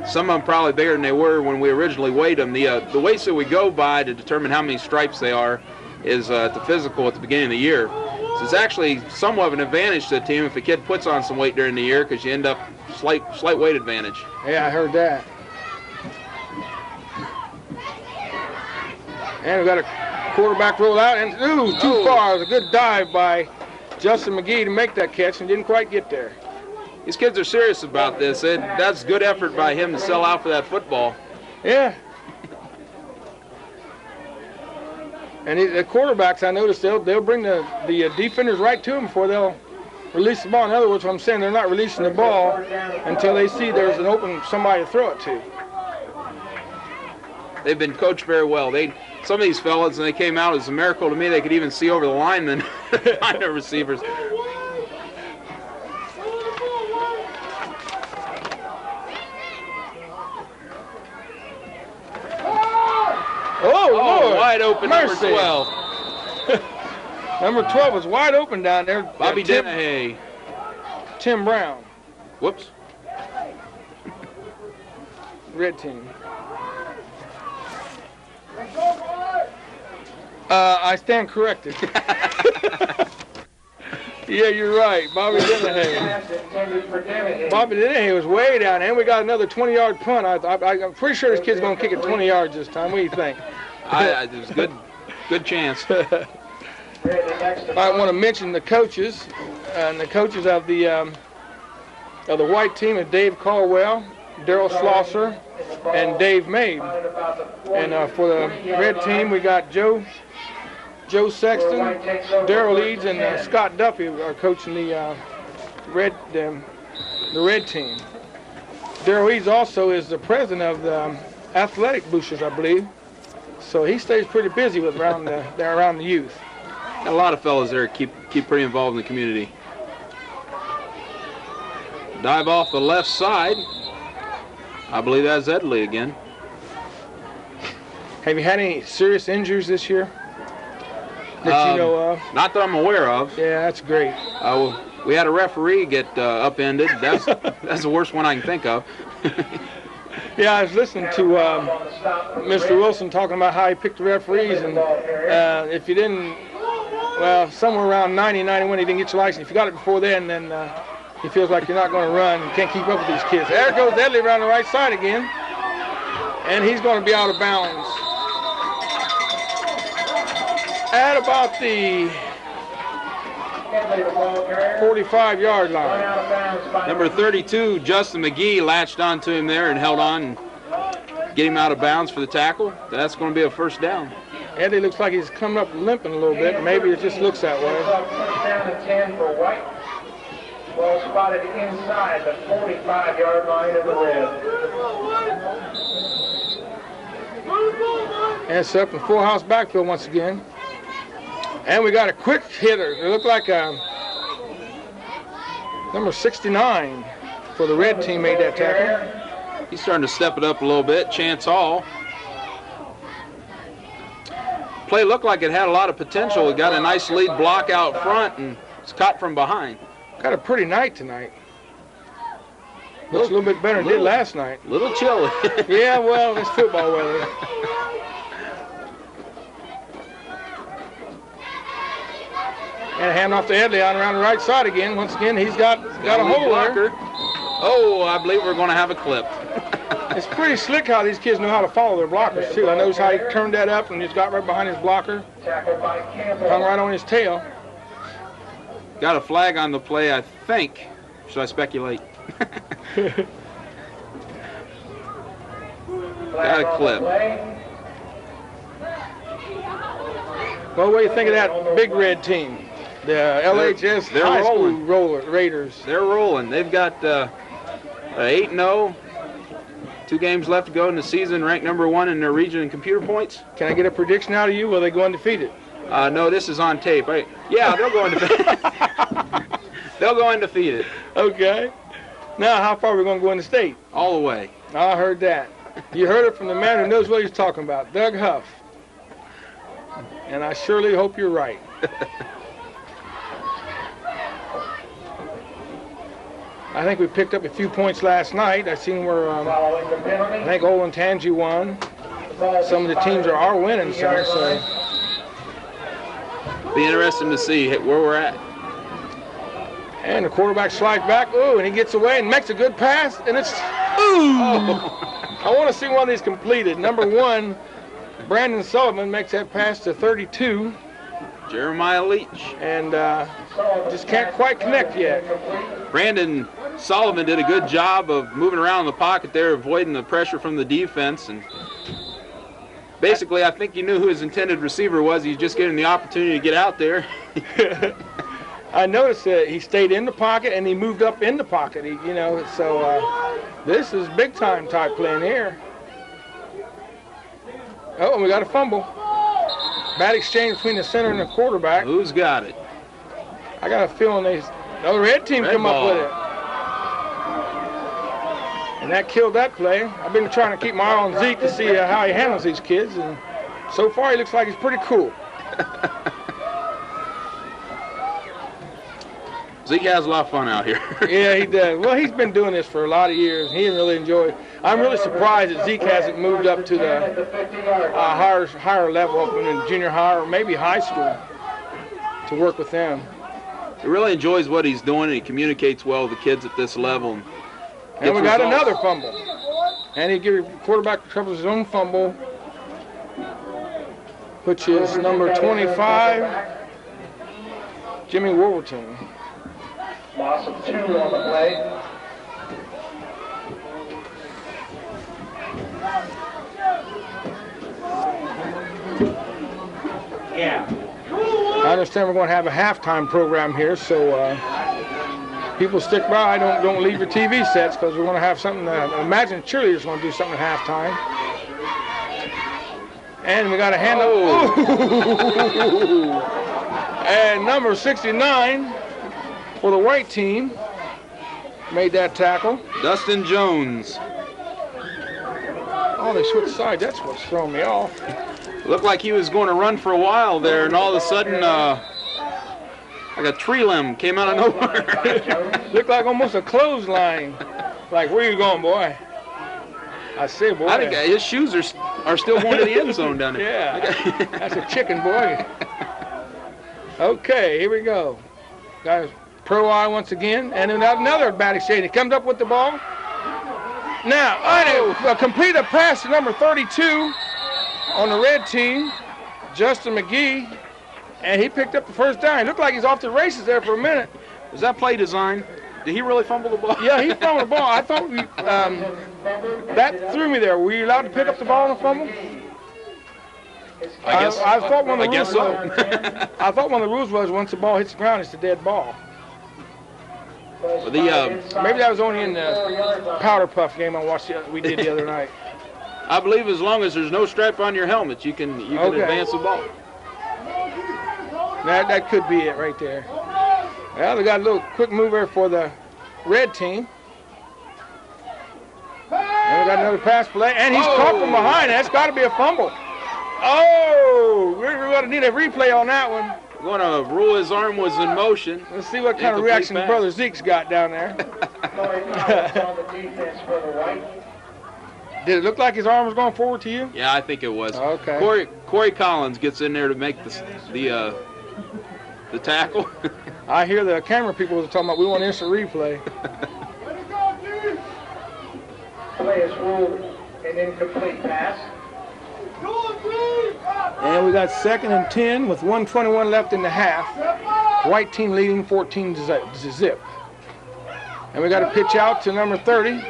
Some of them probably bigger than they were when we originally weighed them. The weights that we go by to determine how many stripes they are is the physical at the beginning of the year. So it's actually somewhat of an advantage to the team if a kid puts on some weight during the year because you end up slight weight advantage. Yeah, I heard that. And we got a quarterback roll out, and too far. It was a good dive by Justin McGee to make that catch and didn't quite get there. These kids are serious about this. That's good effort by him to sell out for that football. Yeah. And the quarterbacks, I noticed, they'll bring the defenders right to them before they'll release the ball. In other words, what I'm saying, they're not releasing the ball until they see there's an open somebody to throw it to. They've been coached very well. Some of these fellas, when they came out, it was a miracle to me they could even see over the linemen behind their receivers. Oh, Lord. Wide open, Mercy. number 12. Number 12 was wide open down there. Bobby Dennehy. Tim Brown. Whoops. Red team. I stand corrected. Yeah, you're right. Bobby Dennehy. Bobby Dennehy was way down, and we got another 20-yard punt. I'm pretty sure this kid's going to kick it 20 yards this time. What do you think? It was a good chance. I want to mention the coaches, and the coaches of the white team are Dave Caldwell, Daryl Schlosser, and Dave Mabe. And for the red team, we got Joe Sexton, Darrell Eads, and Scott Duffy are coaching the red team. Darrell Eads also is the president of athletic boosters, I believe. So he stays pretty busy with around the youth. Got a lot of fellas there keep pretty involved in the community. Dive off the left side. I believe that's Edley again. Have you had any serious injuries this year that you know of? Not that I'm aware of. Yeah, that's great. We had a referee get upended. That's the worst one I can think of. Yeah, I was listening to Mr. Wilson talking about how he picked the referees, and if you didn't, well, somewhere around 90, 91, he didn't get your license. If you got it before then he feels like you're not going to run. You can't keep up with these kids. There goes Edley around the right side again, and he's going to be out of bounds at about the 45-yard line. Number 32, Justin McGee, latched onto him there and held on and get him out of bounds for the tackle. That's going to be a first down. Eddie looks like he's coming up limping a little bit. Maybe it just looks that way. First down and 10 for White. Well spotted inside the 45-yard line of the red. And it's up in full house backfield once again. And we got a quick hitter. It looked like number 69 for the red team made that tackle. He's starting to step it up a little bit. Chance Hall. Play looked like it had a lot of potential. It got a nice lead block out front and it's caught from behind. Got a pretty night tonight. Looks a little bit better than it did last night. A little chilly. Yeah, well, it's football weather. And a hand off to Edley on around the right side again. Once again, he's got a hole there. Oh, I believe we're going to have a clip. It's pretty slick how these kids know how to follow their blockers, too. I noticed how he turned that up and just got right behind his blocker. Hung right on his tail. Got a flag on the play, I think. Should I speculate? Got a clip. Well, what do you think of that big red team? The LHS they're high rolling. school Raiders. They're rolling. They've got 8-0. 2 games left to go in the season, ranked number 1 in their region in computer points. Can I get a prediction out of you? Will they go undefeated? No, this is on tape. Yeah, they'll go undefeated. They'll go undefeated. Okay. Now, how far are we going to go in the state? All the way. I heard that. You heard it from the man who knows what he's talking about, Doug Huff. And I surely hope you're right. I think we picked up a few points last night. I seen where I think Olentangy won. Some of the teams are winning some, so be interesting to see where we're at. And the quarterback slides back. Ooh, and he gets away and makes a good pass, and it's I want to see one of these completed. Number 1, Brandon Sullivan makes that pass to 32. Jeremiah Leach. And just can't quite connect yet. Brandon Sullivan did a good job of moving around the pocket there, avoiding the pressure from the defense. And basically, I think he knew who his intended receiver was. He's just getting the opportunity to get out there. I noticed that he stayed in the pocket and he moved up in the pocket. So this is big time type playing here. Oh, and we got a fumble. Bad exchange between the center and the quarterback. Who's got it? I got a feeling the red team come up with it. And that killed that play. I've been trying to keep my eye on Zeke to see how he handles these kids, and so far he looks like he's pretty cool. Zeke has a lot of fun out here. Yeah, he does. Well, he's been doing this for a lot of years. He really enjoys it. I'm really surprised that Zeke hasn't moved up to the higher level, up in the junior high or maybe high school, to work with them. He really enjoys what he's doing, and he communicates well with the kids at this level. And we got another fumble. And he gives the quarterback recovers his own fumble, which is number 25, Jimmy Wolverton. Loss of 2 on the play. Yeah. I understand we're going to have a halftime program here, so people stick by. Don't leave your TV sets, because we're going to have something. Imagine cheerleaders going to do something at halftime. And we got a hand up. And number 69 for the white team made that tackle. Dustin Jones. Oh, they switched sides. That's what's throwing me off. Looked like he was going to run for a while there, and all of a sudden, like a tree limb came out of nowhere. Looked like almost a clothesline. Like, where you going, boy? I say, boy. I think his shoes are still going to the end zone down there. Yeah, that's a chicken, boy. Okay, here we go. Got a pro eye once again, and another bad exchange. He comes up with the ball. Now, complete a pass to number 32 on the red team, Justin McGee, and he picked up the first down. He looked like he's off the races there for a minute. Was that play design? Did he really fumble the ball? Yeah, he fumbled the ball. I thought that threw me there. Were you allowed to pick up the ball and fumble? I guess. I thought one of the I rules guess so. was, I thought one of the rules was once the ball hits the ground, it's a dead ball. Maybe that was only in the powder puff game we did the other night. I believe as long as there's no stripe on your helmet, you can advance the ball. That could be it right there. Well, they got a little quick move there for the red team. And we got another pass play, and he's caught from behind. That's got to be a fumble. Oh, we're going to need a replay on that one. We're going to rule his arm was in motion. Let's see what kind of reaction Brother Zeke's got down there. Did it look like his arm was going forward to you? Yeah, I think it was. Okay. Corey Collins gets in there to make the tackle. I hear the camera people are talking about we want instant replay. Play is ruled an incomplete pass. And we got 2nd and 10 with 1:21 left in the half. White team leading 14 to zip. And we got a pitch out to number 30.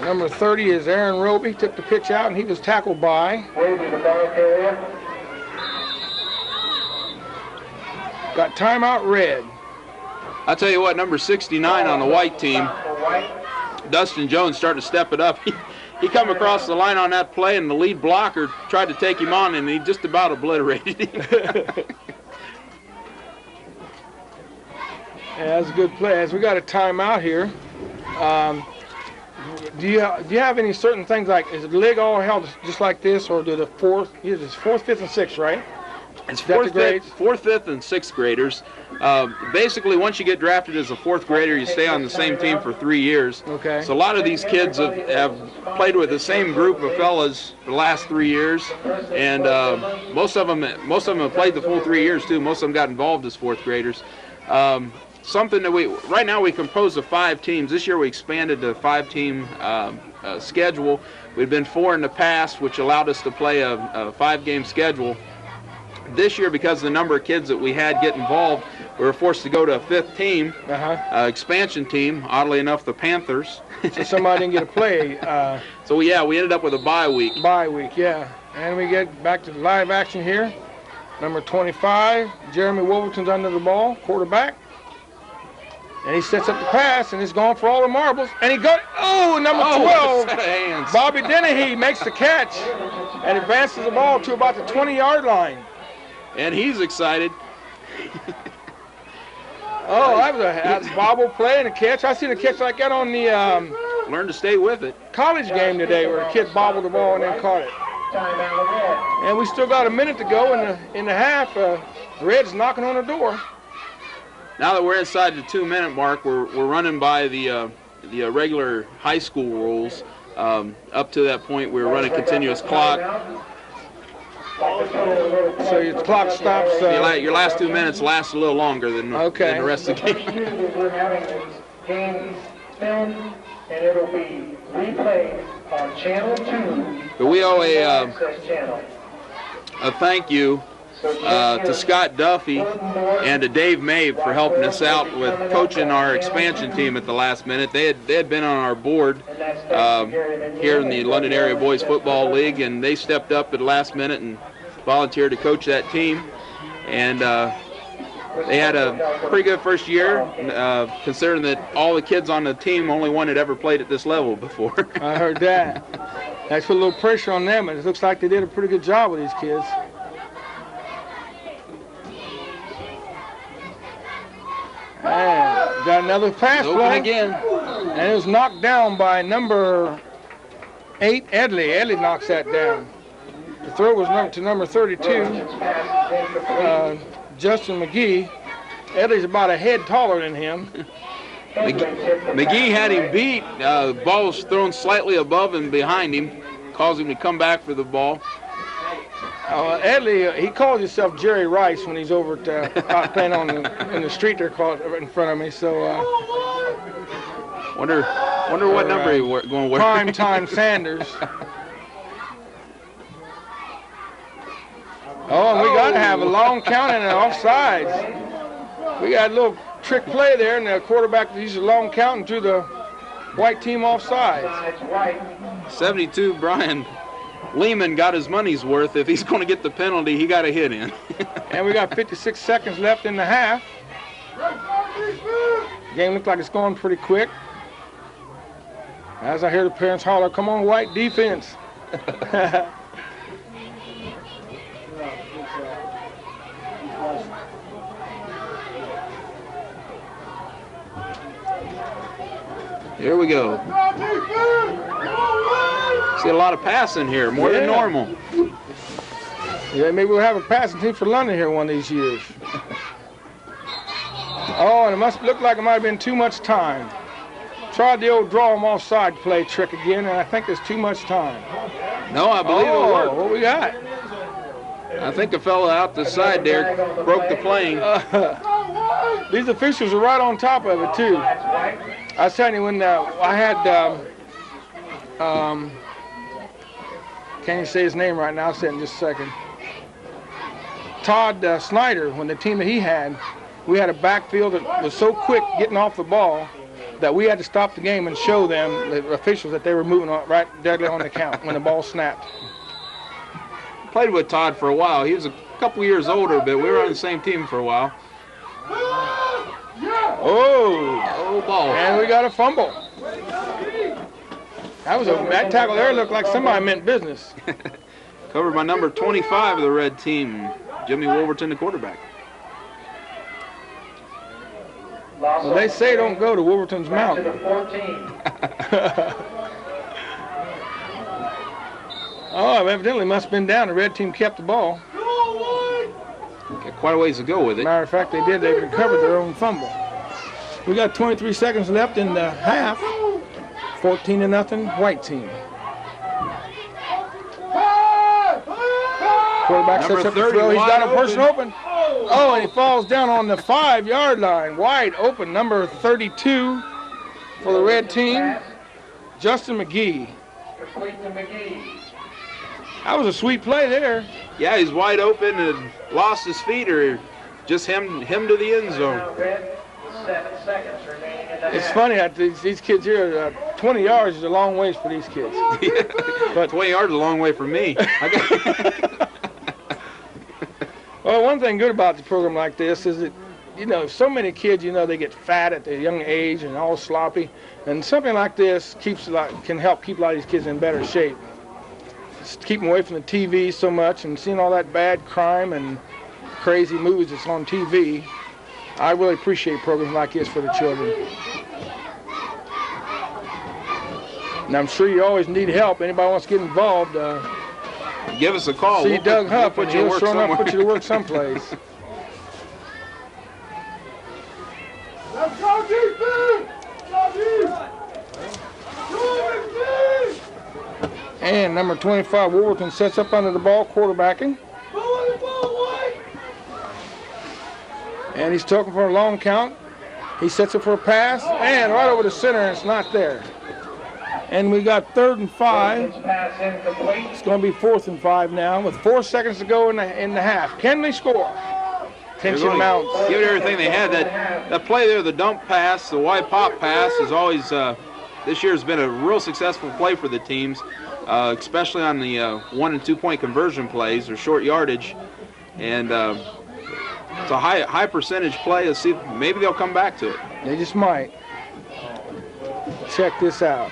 Number 30 is Aaron Roby. Took the pitch out, and he was tackled by. Roby, the ball carrier. Got timeout red. I'll tell you what, number 69 on the white team, Dustin Jones, started to step it up. He come across the line on that play, and the lead blocker tried to take him on, and he just about obliterated him. Yeah, that's a good play. As we got a timeout here, do you have any certain things like, is the leg all held just like this, or do the fourth, 5th, and 6th, right? It's 4th, 5th, and 6th graders. Basically, once you get drafted as a 4th grader, you stay on the same team for 3 years. Okay. So a lot of these kids have played with the same group of fellas for the last 3 years, and most of them have played the full 3 years too. Most of them got involved as 4th graders. Something that right now we compose of 5 teams. This year we expanded to a 5-team schedule. We'd been 4 in the past, which allowed us to play a 5-game schedule. This year, because of the number of kids that we had get involved, we were forced to go to a 5th team, expansion team, oddly enough, the Panthers. So somebody didn't get to play. So, yeah, we ended up with a bye week. Bye week, yeah. And we get back to live action here. Number 25, Jeremy Wolverton's under the ball, quarterback. And he sets up the pass, and he's going for all the marbles. And he got, number 12, Bobby Dennehy makes the catch and advances the ball to about the 20-yard line. And he's excited. That was a bobble play and a catch. I seen a catch like that on the learn to stay with it college game today, where a kid bobbled the ball and then caught it. And we still got a minute to go in the half. Red's knocking on the door. Now that we're inside the 2-minute mark, we're running by the regular high school rules. Up to that point, we were running continuous clock. So your clock stops. Your last 2 minutes last a little longer than the rest of the game. We're having this game filmed, and it'll be replayed on Channel 2. But we owe channel. a thank you to Scott Duffy and to Dave Mabe for helping us out with coaching our expansion team at the last minute. They had been on our board here in the London Area Boys Football League, and they stepped up at the last minute and volunteered to coach that team. And they had a pretty good first year, considering that all the kids on the team, only one had ever played at this level before. I heard that. That's put a little pressure on them, and it looks like they did a pretty good job with these kids. And got another pass play again. And it was knocked down by number 8, Edley. Edley knocks that down. The throw was to number 32, Justin McGee. Edley's about a head taller than him. McGee had him beat. Ball was thrown slightly above and behind him, caused him to come back for the ball. Edley, he calls himself Jerry Rice when he's over out playing in the street there called in front of me. So wonder what number he going to wear. Prime Time Sanders. Oh, and we got to have a long count and an offsides. We got a little trick play there, and the quarterback uses a long count into the white team offsides. 72, Brian Lehman got his money's worth. If he's going to get the penalty, he got a hit in. And we got 56 seconds left in the half. Game looks like it's going pretty quick. As I hear the parents holler, "Come on, white defense." Here we go. See a lot of passing here, more than normal. Yeah, maybe we'll have a passing team for London here one of these years. Oh, and it must look like it might have been too much time. Tried the old draw them offside play trick again, and I think there's too much time. No, I believe it worked. What we got? I think a fella out the side there broke the plane. These officials are right on top of it, too. I was telling you when I had, can't even say his name right now, I'll say it in just a second. Todd Snyder, when the team that he had, we had a backfield that was so quick getting off the ball that we had to stop the game and show them, the officials, that they were moving right deadly on the count when the ball snapped. Played with Todd for a while. He was a couple years older, but we were on the same team for a while. Oh, ball. And we got a fumble. That tackle there looked like somebody meant business. Covered by number 25 of the red team, Jimmy Wolverton, the quarterback. Well, they say don't go to Wolverton's Mountain. Oh, evidently must have been down. The red team kept the ball. Got quite a ways to go with it. Matter of fact, they did. They recovered their own fumble. We got 23 seconds left in the half. 14-0, white team. Quarterback sets up the throw. He's got a person open. Oh, and he falls down on the 5-yard line. Wide open, number 32 for the red team, Justin McGee. That was a sweet play there. Yeah, he's wide open and lost his feet, or just him to the end zone. It's funny that these kids here, 20 yards is a long ways for these kids. But 20 yards is a long way for me. Well, one thing good about the program like this is that, so many kids, they get fat at their young age and all sloppy. And something like this can help keep a lot of these kids in better shape. Just keep them away from the TV so much and seeing all that bad crime and crazy movies that's on TV. I really appreciate programs like this for the children. And I'm sure you always need help. Anybody wants to get involved, give us a call. See Doug Huff, and he'll sure enough put you to work someplace. Let's go, defense! And number 25, Wolverton, sets up under the ball, quarterbacking. And he's talking for a long count. He sets up for a pass, and right over the center, and it's not there. And we got 3rd and 5. It's going to be 4th and 5 now, with 4 seconds to go in the half. Can they score? Tension really mounts. Give it everything they had. That play there, the dump pass, the wide pop pass, is always this year has been a real successful play for the teams, especially on the 1- and 2-point conversion plays or short yardage. And it's a high percentage play. Let's see, maybe they'll come back to it. They just might. Check this out.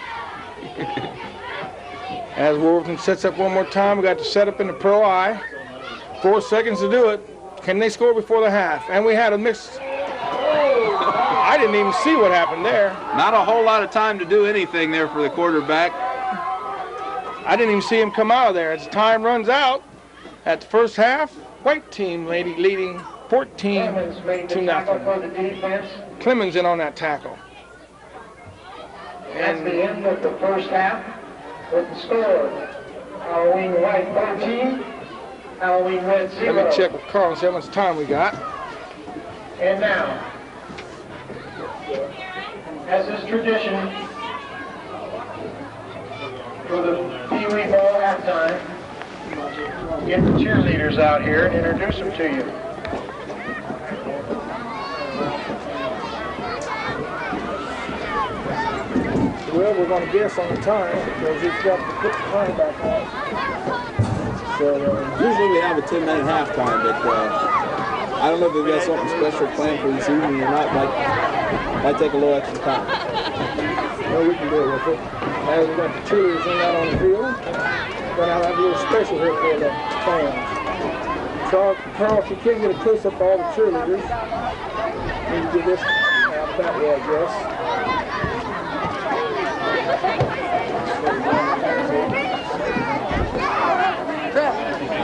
As Wolverton sets up one more time, we got the setup in the pro eye. 4 seconds to do it. Can they score before the half? And we had a mix. I didn't even see what happened there. Not a whole lot of time to do anything there for the quarterback. I didn't even see him come out of there. As time runs out at the first half, white team leading 14-0. Clemens in on that tackle. That's the end of the first half with the score. Halloween white 14, Halloween red 0. Let me check with Carl and see how much time we got. And now, as is tradition, for the Pee Wee Ball halftime, get the cheerleaders out here and introduce them to you. Well, we're going to guess on the time because he's got to put the time back on. So usually we have a 10-minute halftime, but I don't know if they've got something special planned for this evening or not. Might take a little extra time. Well, we can do it with it. As we got the cheerleaders in out on the field, we're going to have a little special here for the fans. Carl, if you can't get a close-up of all the cheerleaders, you need to do this out that way, I guess.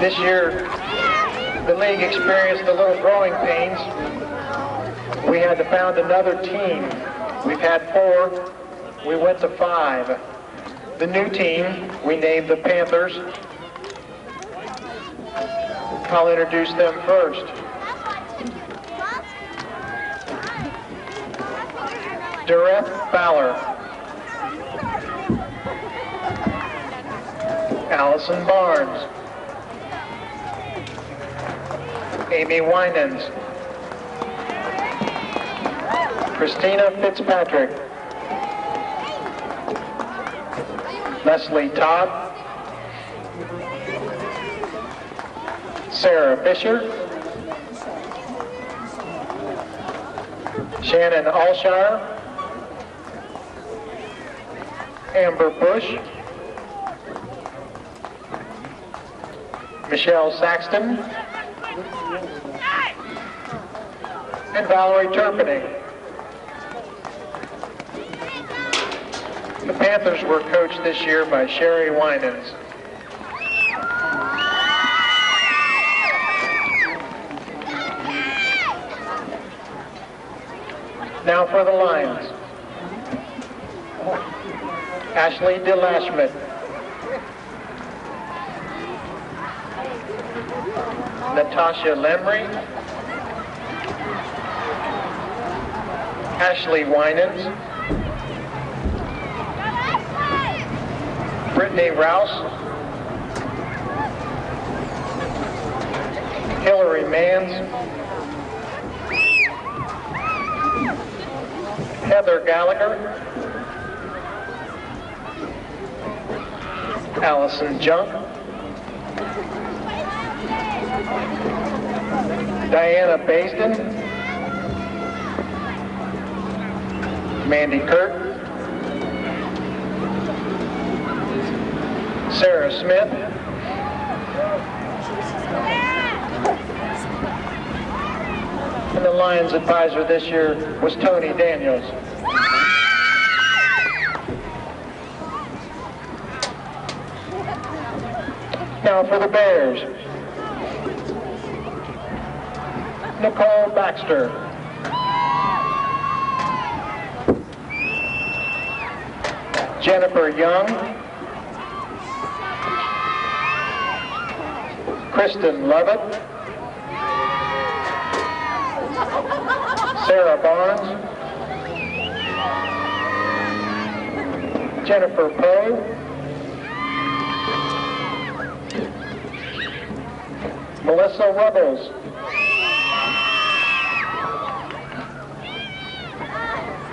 This year, the league experienced a little growing pains. We had to found another team. We've had 4. We went to 5. The new team, we named the Panthers. I'll introduce them first. Dureth Fowler. Allison Barnes. Amy Winans. Christina Fitzpatrick. Leslie Todd. Sarah Fisher. Shannon Alshire. Amber Bush. Michelle Saxton. And Valerie Turpinning. The Panthers were coached this year by Sherry Winans. Now for the Lions. Ashley DeLashmet. Natasha Lemry. Ashley Winans. Brittany Rouse. Hillary Manns. Heather Gallagher. Allison Junk. Diana Basden. Mandy Kurt. Sarah Smith. And the Lions advisor this year was Tony Daniels. Now for the Bears. Nicole Baxter. Jennifer Young. Kristen Lovett. Sarah Barnes. Jennifer Poe. Melissa Ruggles.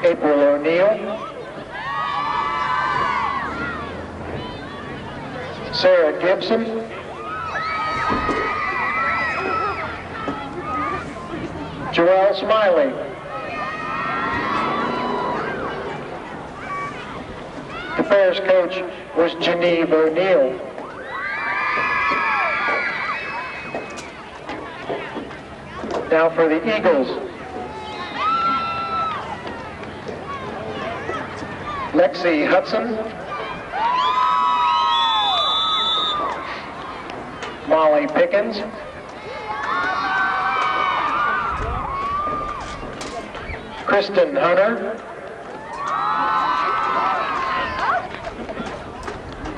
April O'Neill. Sarah Gibson. Joelle Smiley. affairs coach was Geneve O'Neill. Now for the Eagles. Lexi Hudson, Molly Pickens, Kristen Hunter,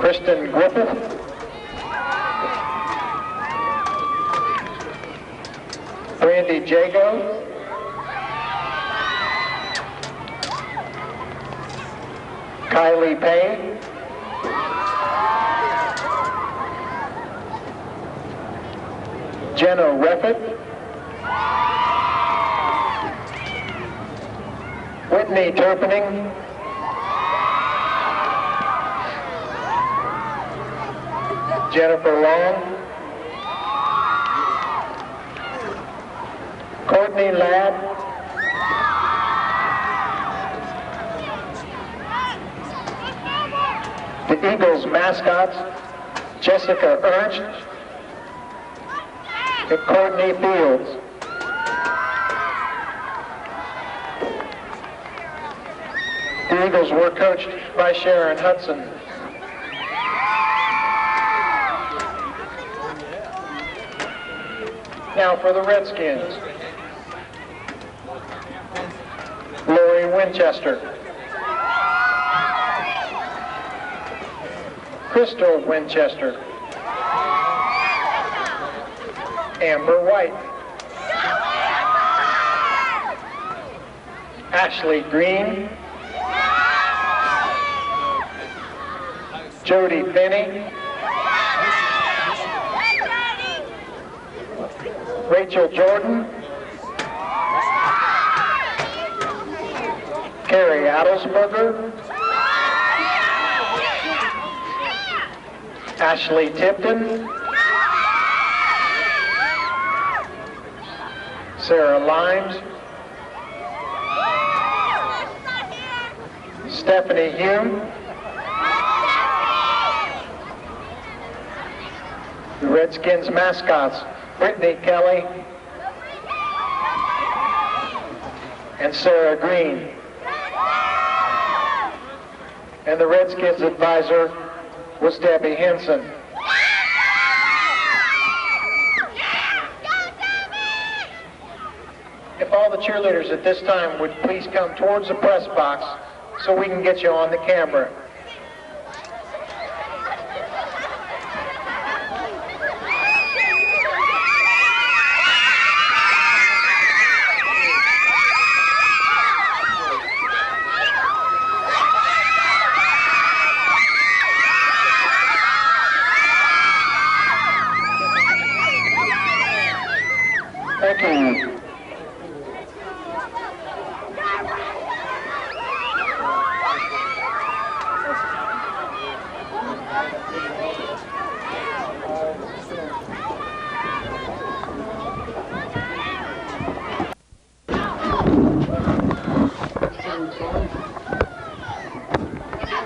Kristen Griffith, Brandy Jago, Kylie Payne, Jenna Reffett, Whitney Turpening, Jennifer Long, Courtney Ladd, the Eagles mascots, Jessica Ernst and Courtney Fields. The Eagles were coached by Sharon Hudson. Now for the Redskins. Lori Winchester, Crystal Winchester, Amber White, Ashley Green, Jody Finney, Rachel Jordan, Carrie Adelsberger, Ashley Tipton, Sarah Limes, Stephanie Hume, the Redskins mascots, Brittany Kelly and Sarah Green. And the Redskins advisor was Debbie Henson. If all the cheerleaders at this time would please come towards the press box so we can get you on the camera. Thank you.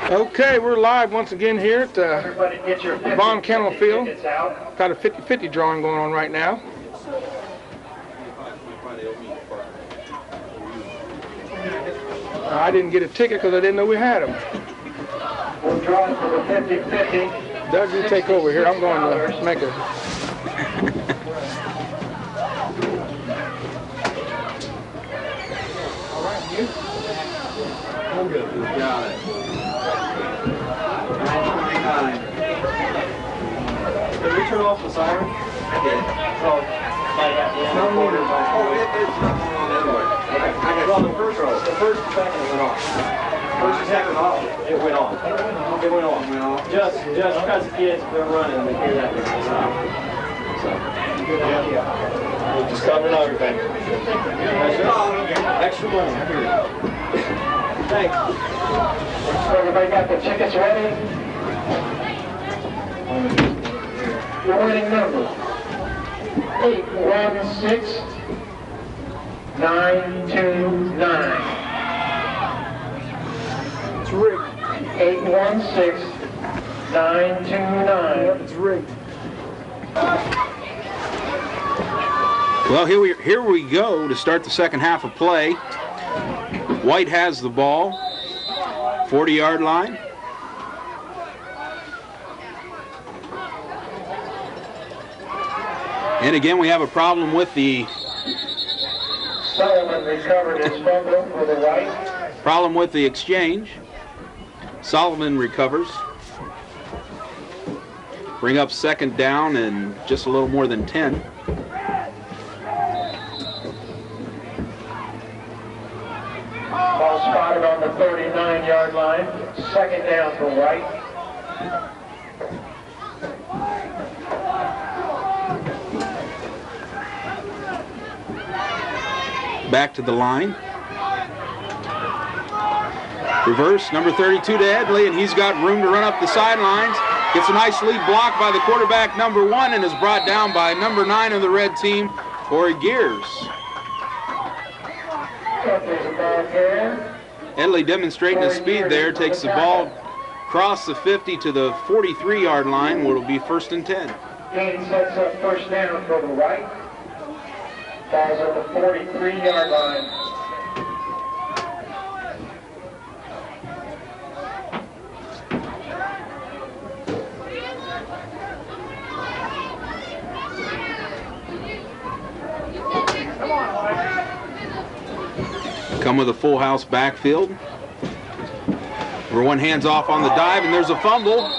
Okay, we're live once again here at Everybody get your Vaughn Kennel Field. tickets out. Got a 50-50 drawing going on right now. I didn't get a ticket because I didn't know we had them. We're drawing for the 50-50. Doug, you take over here. I'm going to make a... Got it. 929. Did we turn off the siren? I did. So, it's not ordered by... Oh, it's not going on anyway. Well, the first and second went off. First and second off, it went on. It went on. Just because the kids, they're running, they hear that, they stop. So, yeah. We'll just cover everything. Extra money. Thanks. So everybody got their tickets ready? Your winning number, 816929. It's rigged. 816-929. It's rigged. Well, here we go to start the second half of play. White has the ball, 40-yard line. And again, we have a problem with the Sullivan recovered his fumble for the White. problem with the exchange. Solomon recovers. Bring up second down and just a little more than 10. Ball spotted on the 39-yard line. Second down for White. Back to the line. Reverse, number 32 to Edley, and he's got room to run up the sidelines. Gets a nice lead block by the quarterback, number 1, and is brought down by number 9 of the red team, Corey Gears. Edley demonstrating his speed there, takes the ball across the 50 to the 43-yard line, where it'll be 1st and 10. Gain sets up first down for the White. Ball's at the 43-yard line. Come with a full house backfield. Number 1 hands off on the dive, and there's a fumble.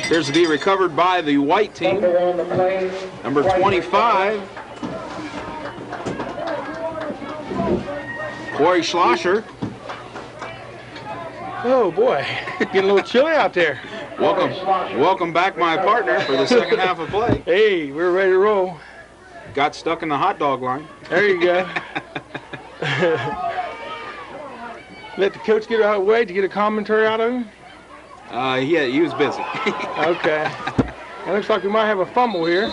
Appears to be recovered by the White team. Number 25, Corey Schlosser. Oh boy, getting a little chilly out there. Welcome back, my partner, for the second half of play. Hey, we're ready to roll. Got stuck in the hot dog line. There you go. Let the coach get out of the way to get a commentary out of him? Yeah, he was busy. Okay. It looks like we might have a fumble here.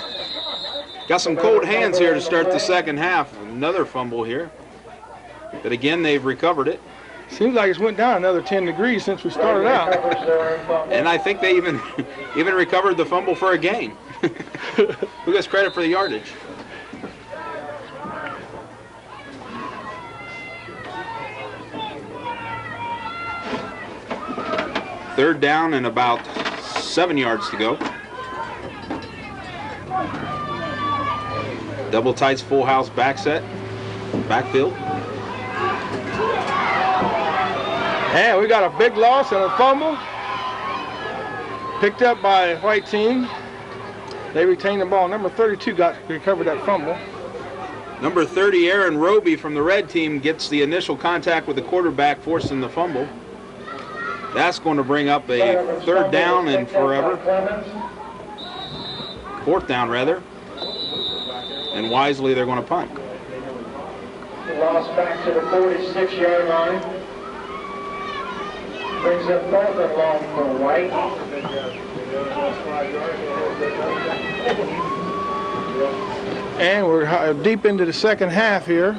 Got some cold hands here to start the second half. Another fumble here. But again, they've recovered it. Seems like it's went down another 10 degrees since we started out. And I think they even recovered the fumble for a gain. Who gets credit for the yardage? Third down and about 7 yards to go. Double tights, full house backfield. And we got a big loss and a fumble. Picked up by the White team. They retained the ball. Number 32 recovered that fumble. Number 30, Aaron Roby from the red team, gets the initial contact with the quarterback, forcing the fumble. That's going to bring up a third down and forever. Fourth down, rather. And wisely, they're going to punt. Lost back to the 46-yard line. Brings up both along for White. And we're deep into the second half here.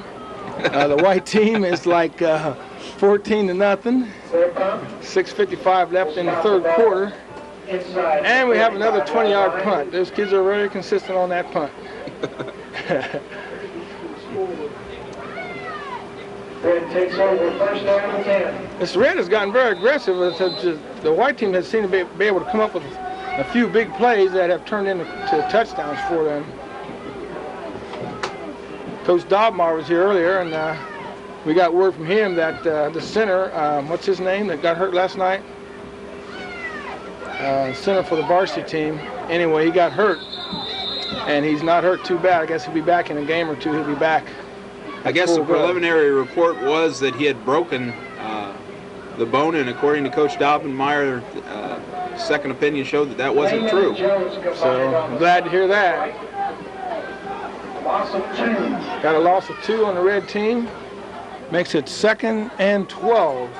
The White team is like 14-0. 6:55 left in the third quarter. And we have another 20-yard punt. Those kids are very consistent on that punt. Red takes over first down and 10. This Red has gotten very aggressive. The White team has seemed to be able to come up with a few big plays that have turned into touchdowns for them. Coach Dobmar was here earlier, and we got word from him that the center, what's his name, that got hurt last night? Center for the varsity team. Anyway, he got hurt, and he's not hurt too bad. I guess he'll be back in a game or two. He'll be back. I guess the preliminary report was that he had broken the bone, and according to Coach Dobbenmeyer, second opinion showed that wasn't true. So I'm glad to hear that. Loss of 2. Got a loss of 2 on the red team. Makes it 2nd and 12.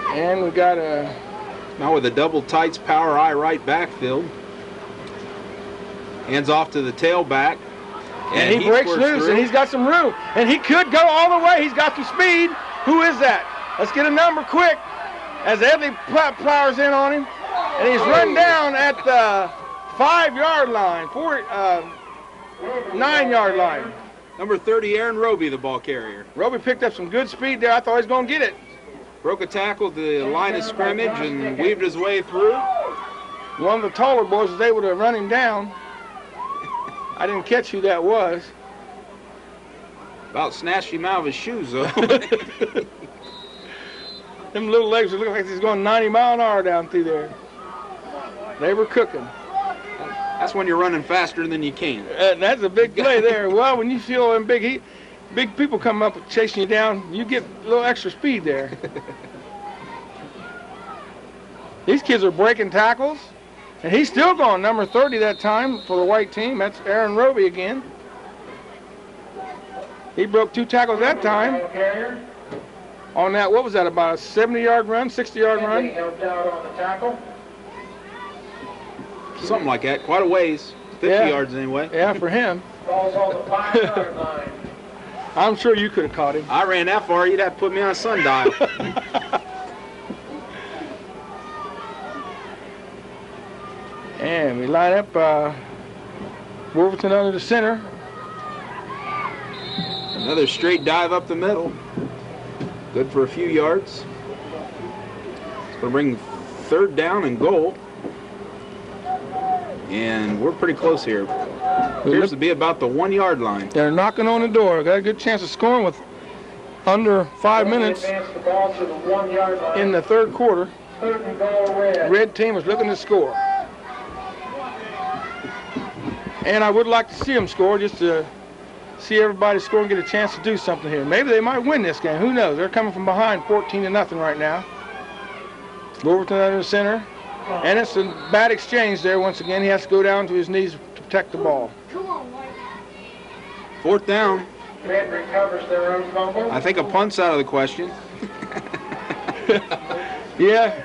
And we got a... Now with a double tights power eye right backfield. Hands off to the tailback. And he breaks loose, and he's got some room. And he could go all the way. He's got some speed. Who is that? Let's get a number quick. As Edley powers in on him. And he's run down at the 5-yard line, 9-yard line. Number 30, Aaron Roby, the ball carrier. Roby picked up some good speed there. I thought he was going to get it. Broke a tackle at the line of scrimmage and weaved his way through. One of the taller boys was able to run him down. I didn't catch who that was. About snatched him out of his shoes, though. Them little legs look like he's going 90 mile an hour down through there. They were cooking. That's when you're running faster than you can. That's a big play there. Well, when you feel them big people come up chasing you down, you get a little extra speed there. These kids are breaking tackles, and he's still going number 30 that time for the white team. That's Aaron Roby again. He broke 2 tackles that time. On that, what was that, about a 70-yard run, 60-yard run? Helped out on the tackle. Something like that. Quite a ways. 50 yards anyway. Yeah, for him. Ball's on the 5-yard line. I'm sure you could have caught him. I ran that far, you'd have to put me on a sundial. And we line up Wolverton under the center. Another straight dive up the middle. Good for a few yards. It's going to bring 3rd down and goal. And we're pretty close here. Appears to be about the 1-yard line. They're knocking on the door. Got a good chance of scoring with under 5 minutes The ball to the 1-yard line. in the 3rd quarter. 3rd and goal, Red. Red team is looking to score. And I would like to see them score just to see everybody score and get a chance to do something here. Maybe they might win this game. Who knows? They're coming from behind 14-0 right now. Wolverton under the center. And it's a bad exchange there once again. He has to go down to his knees to protect the ball. 4th down. Red recovers their own fumble. I think a punt's out of the question. Yeah.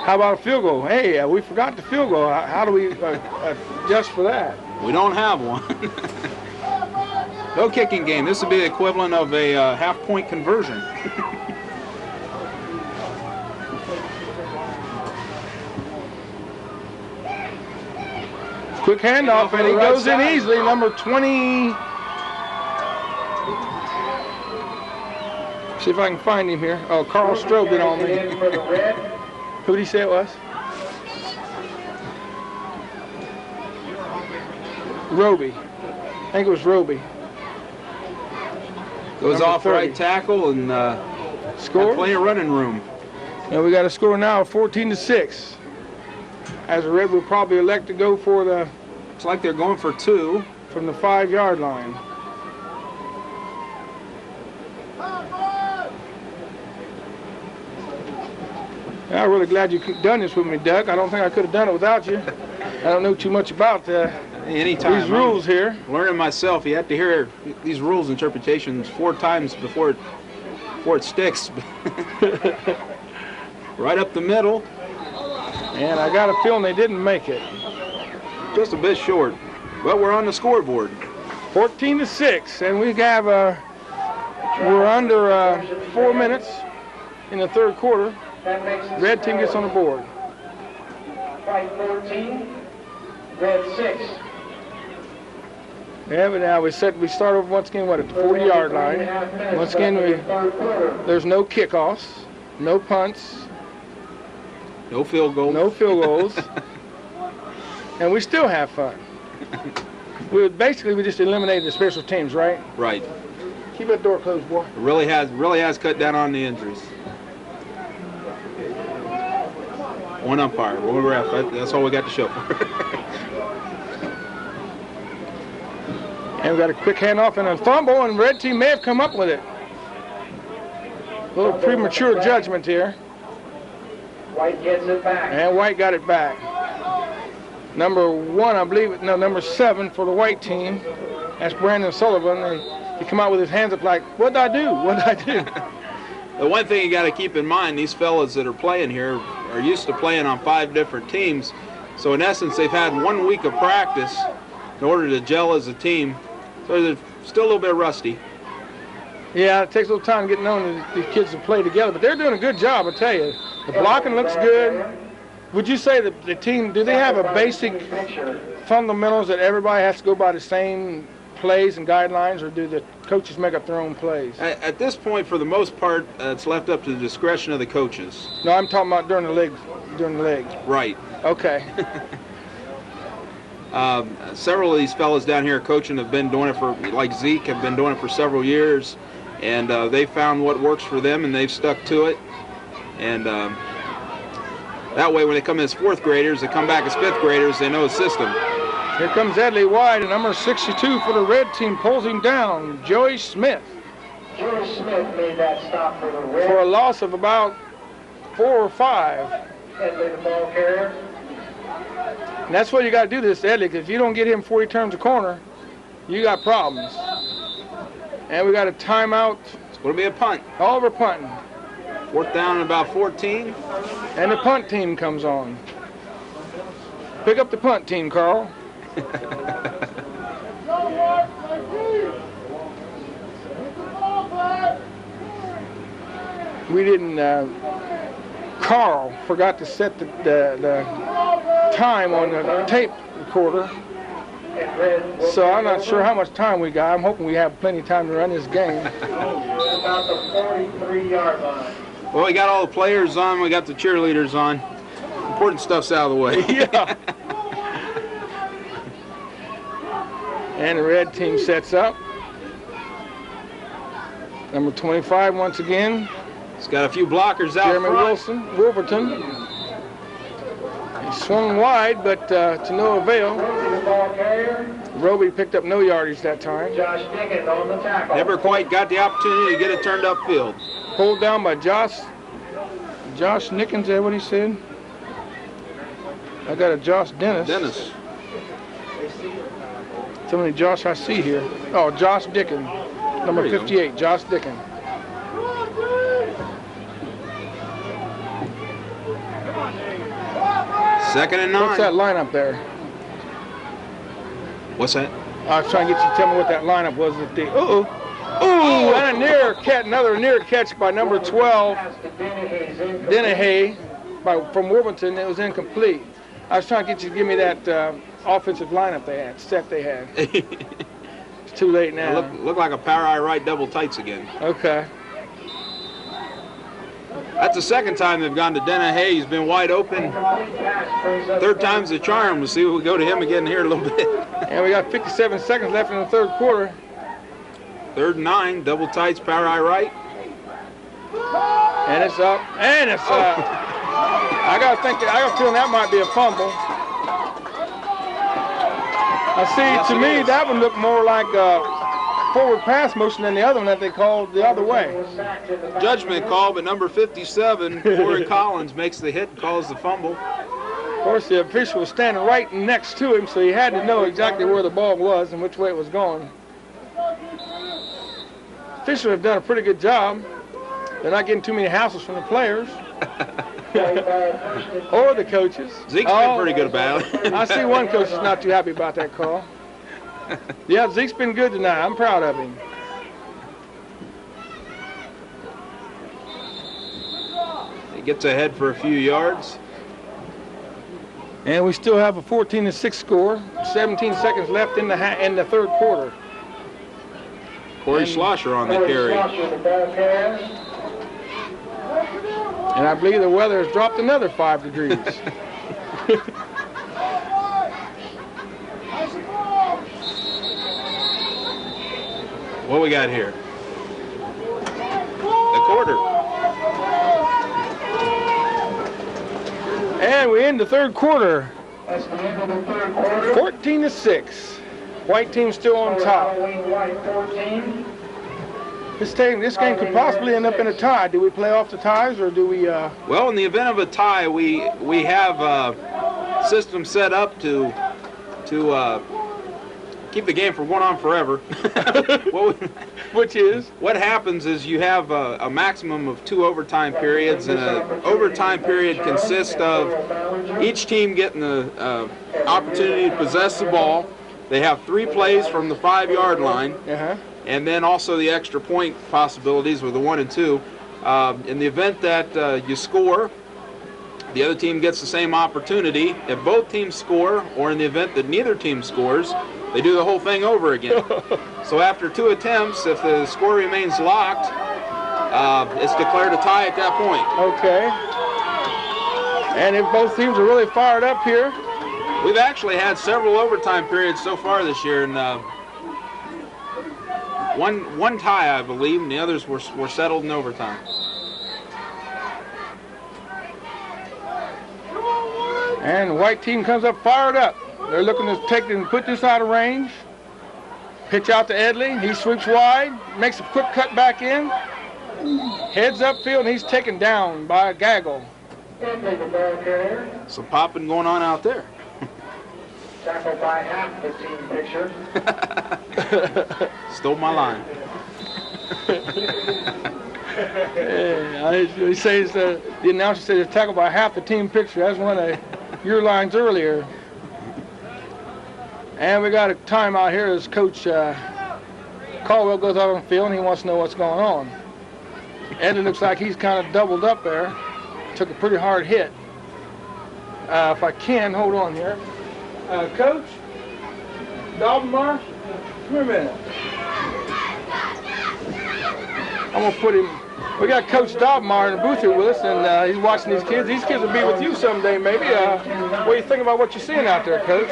How about a field goal? Hey, we forgot the field goal. How do we adjust for that? We don't have one. No kicking game. This would be the equivalent of a half-point conversion. Quick handoff, and he goes in easily. Number 20. See if I can find him here. Oh, Carl Strobe it on me. Who did he say it was? Roby. I think it was Roby. Goes Number off 30. right tackle and Score. plenty of running room. And we got a score now of 14-6. As a Red will probably elect to go for the Looks like they're going for 2. from the 5-yard line. I'm really glad you done this with me, Doug. I don't think I could have done it without you. I don't know too much about Anytime. these rules here. Learning myself, you have to hear these rules interpretations 4 times before it sticks. Right up the middle. And I got a feeling they didn't make it. Just a bit short. But we're on the scoreboard. 14-6, and we have we're under 4 minutes in the 3rd quarter. Red team gets on the board. White 14, Red 6. Yeah, but now we start over once again, what, at the 40-yard line. Once again, there's no kickoffs, no punts, No field goal. no field goals, and we still have fun. We just eliminated the special teams, right? Right. Keep that door closed, boy. It really has cut down on the injuries. One umpire, one ref. That's all we got to show for. And we got a quick handoff and a fumble, and Red team may have come up with it. A little premature judgment here. White gets it back. And White got it back. Number 1, I believe, no, number 7 for the white team. That's Brandon Sullivan. And he come out with his hands up like, what did I do? What did I do? The one thing you got to keep in mind, these fellas that are playing here are used to playing on 5 different teams. So in essence, they've had 1 week of practice in order to gel as a team So they're still a little bit rusty. Yeah, it takes a little time getting on these kids to play together, but they're doing a good job, I tell you. The blocking looks good. Would you say that the team, do they have a basic fundamentals that everybody has to go by the same plays and guidelines, or do the coaches make up their own plays? At this point, for the most part, it's left up to the discretion of the coaches. No, I'm talking about during the legs. Right. Okay. Several of these fellas down here coaching have been doing it for, like Zeke, have been doing it for several years, and they found what works for them, and they've stuck to it. And that way, when they come in as 4th graders, they come back as 5th graders, they know the system. Here comes Edley wide, and number 62 for the red team pulls him down, Joey Smith. Joey Smith made that stop for the red. For a loss of about 4 or 5. Edley, the ball carrier. And that's what you got to do this, Edley, because if you don't get him 40 turns a corner, you got problems. And we got a timeout. It's going to be a punt. All we're punting. 4th down and about 14. And the punt team comes on. Pick up the punt team, Carl. We didn't, Carl forgot to set the time on the tape recorder. So I'm not sure how much time we got. I'm hoping we have plenty of time to run this game. About the 43-yard line. Well, we got all the players on, we got the cheerleaders on. Important stuff's out of the way. Yeah. And the red team sets up. Number 25 once again. It's got a few blockers out Jeremy front. Wolverton. He swung wide, but to no avail. Roby picked up no yardage that time. Josh Dickens on the tackle. Never quite got the opportunity to get it turned upfield. Pulled down by Josh Nickens, is that what he said? I got a Josh Dennis. So many Josh I see here. Oh, Josh Dickens, number 58, Josh Dickens. Second and 9. What's that lineup there? What's that? I was trying to get you to tell me what that lineup was. Ooh, and another near catch by number 12, Dennehy, from Warburton. It was incomplete. I was trying to get you to give me that offensive lineup set they had. It's too late now. Look like a power eye right double tights again. Okay. That's the second time they've gone to Dennehy. He's been wide open. 3rd time's the charm. We'll see if we go to him again here in a little bit. And we got 57 seconds left in the 3rd quarter. 3rd and 9, double tights, power eye right. And it's up. And it's up. I got a feeling that might be a fumble. I see, yes, to me, that one looked more like forward pass motion than the other one that they called the other way. Judgment call, but number 57, Corey Collins, makes the hit and calls the fumble. Of course, the official was standing right next to him, so he had to know exactly where the ball was and which way it was going. Officials have done a pretty good job. They're not getting too many hassles from the players or the coaches. Zeke's been pretty good about it. I see one coach is not too happy about that call. Yeah, Zeke's been good tonight. I'm proud of him. He gets ahead for a few yards. And we still have a 14-6 score. 17 seconds left in the 3rd quarter. Corey Schlosser on the carry. And I believe the weather has dropped another 5 degrees. What we got here? The quarter. And we end the 3rd quarter. That's the end of the 3rd quarter. 14-6. White team still on top. This game could possibly end up in a tie. Do we play off the ties, or do we? Well, in the event of a tie, we have a system set up to keep the game from going on forever. Which is? What happens is you have a maximum of 2 overtime periods, and an overtime period consists of each team getting the opportunity to possess the ball They have 3 plays from the 5-yard line, and then also the extra point possibilities with the 1 and 2. In the event that you score, the other team gets the same opportunity. If both teams score, or in the event that neither team scores, they do the whole thing over again. So after 2 attempts, if the score remains locked, it's declared a tie at that point. Okay. And if both teams are really fired up here. We've actually had several overtime periods so far this year, and one tie, I believe, and the others were settled in overtime. And the white team comes up fired up. They're looking to take and put this out of range. Pitch out to Edley. He sweeps wide, makes a quick cut back in. Heads upfield, and he's taken down by a gaggle. Some popping going on out there. Tackled by half the team picture. Stole my line. He says the announcer said it's tackled by half the team picture. That's one of your lines earlier. And we got a timeout here as Coach Caldwell goes out on the field and he wants to know what's going on. Edley looks like he's kind of doubled up there. Took a pretty hard hit. If I can, hold on here. Coach, Dalbenmar, come here a minute. I'm going to put him, we got Coach Dalbenmar in the booth here with us, and he's watching these kids. These kids will be with you someday, maybe. What do you think about what you're seeing out there, Coach?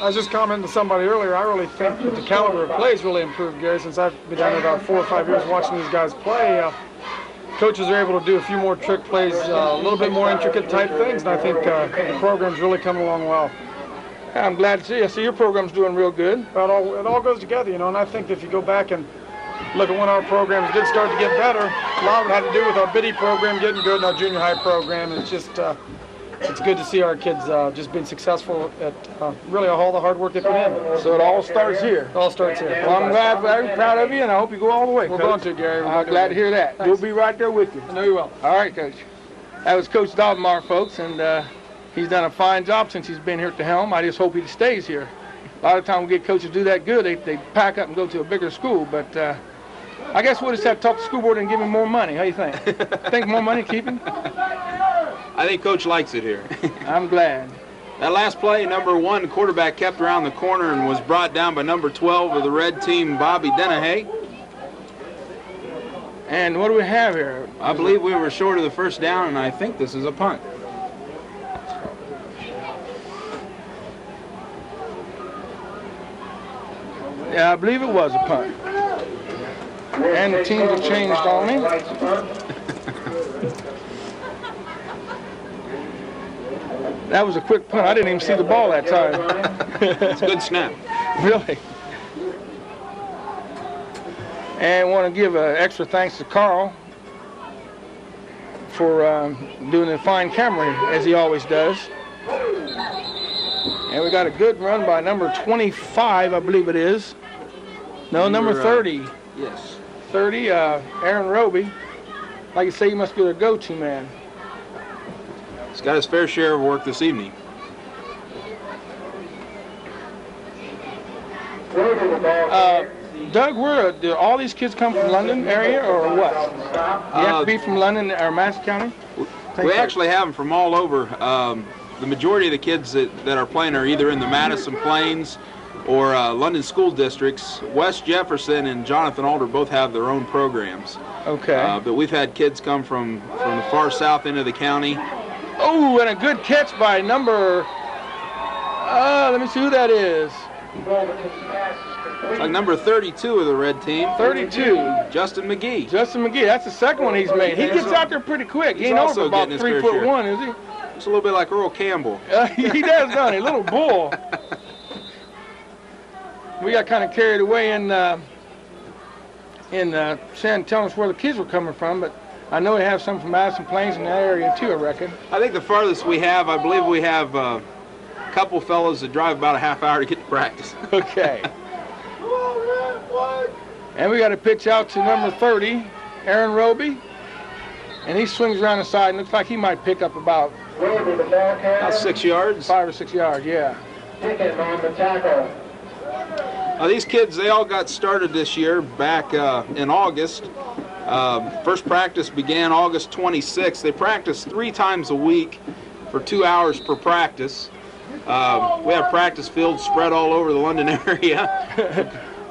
I was just commenting to somebody earlier. I really think that the caliber of play has really improved, Gary, since I've been down there about 4 or 5 years watching these guys play. Coaches are able to do a few more trick plays, a little bit more intricate type things, and I think the program's really coming along well. I'm glad to see you. I see your program's doing real good. Well, it all goes together, you know, and I think if you go back and look at when our programs did start to get better, a lot of it had to do with our biddy program getting good and our junior high program. It's just, it's good to see our kids just being successful at really all the hard work they put in. So it all starts here. It all starts here. Well, I'm glad, very proud of you, and I hope you go all the way, We're Coach. going to, Gary. I'm glad to hear that. Thanks. We'll be right there with you. I know you will. All right, Coach. That was Coach Dalbenmar, folks, and he's done a fine job since he's been here at the helm. I just hope he stays here. A lot of times we get coaches do that good, they pack up and go to a bigger school, but I guess we'll just have to talk to the school board and give him more money. How do you think? Think more money, keep him? I think Coach likes it here. I'm glad. That last play, number 1, the quarterback kept around the corner and was brought down by number 12 of the red team, Bobby Dennehy. And what do we have here? I believe we were short of the first down, and I think this is a punt. Yeah, I believe it was a punt. And the teams have changed on me. That was a quick punt. I didn't even see the ball that time. It's a good snap. Really. And want to give extra thanks to Carl for doing the fine camera as he always does. And we got a good run by number 25, I believe it is. No, number 30. Yes. 30, Aaron Roby. Like you say, he must be their go-to man. He's got his fair share of work this evening. Doug, do all these kids come from London area or what? You have to be from London or Madison County? We actually have them from all over. The majority of the kids that are playing are either in the Madison Plains or London school districts. West Jefferson and Jonathan Alder both have their own programs. Okay. But we've had kids come from the far south end of the county. Oh, and a good catch by number, let me see who that is. Like number 32 of the red team. 32. Justin McGee. Justin McGee, that's the second one he's made. He gets out there pretty quick. He ain't over about 3'1", is he? Looks a little bit like Earl Campbell. He does, doesn't he? Little bull. We got kind of carried away in saying, telling us where the kids were coming from, but I know they have some from Madison Plains in that area too, I reckon. I think the farthest we have, I believe we have a couple fellows that drive about a half hour to get to practice. Okay. And we got a pitch out to number 30, Aaron Roby. And he swings around the side and looks like he might pick up about 6 yards. 5 or 6 yards, yeah. Ticket on the tackle. These kids, they all got started this year back in August. First practice began August 26th. They practiced 3 times a week for 2 hours per practice. We have practice fields spread all over the London area.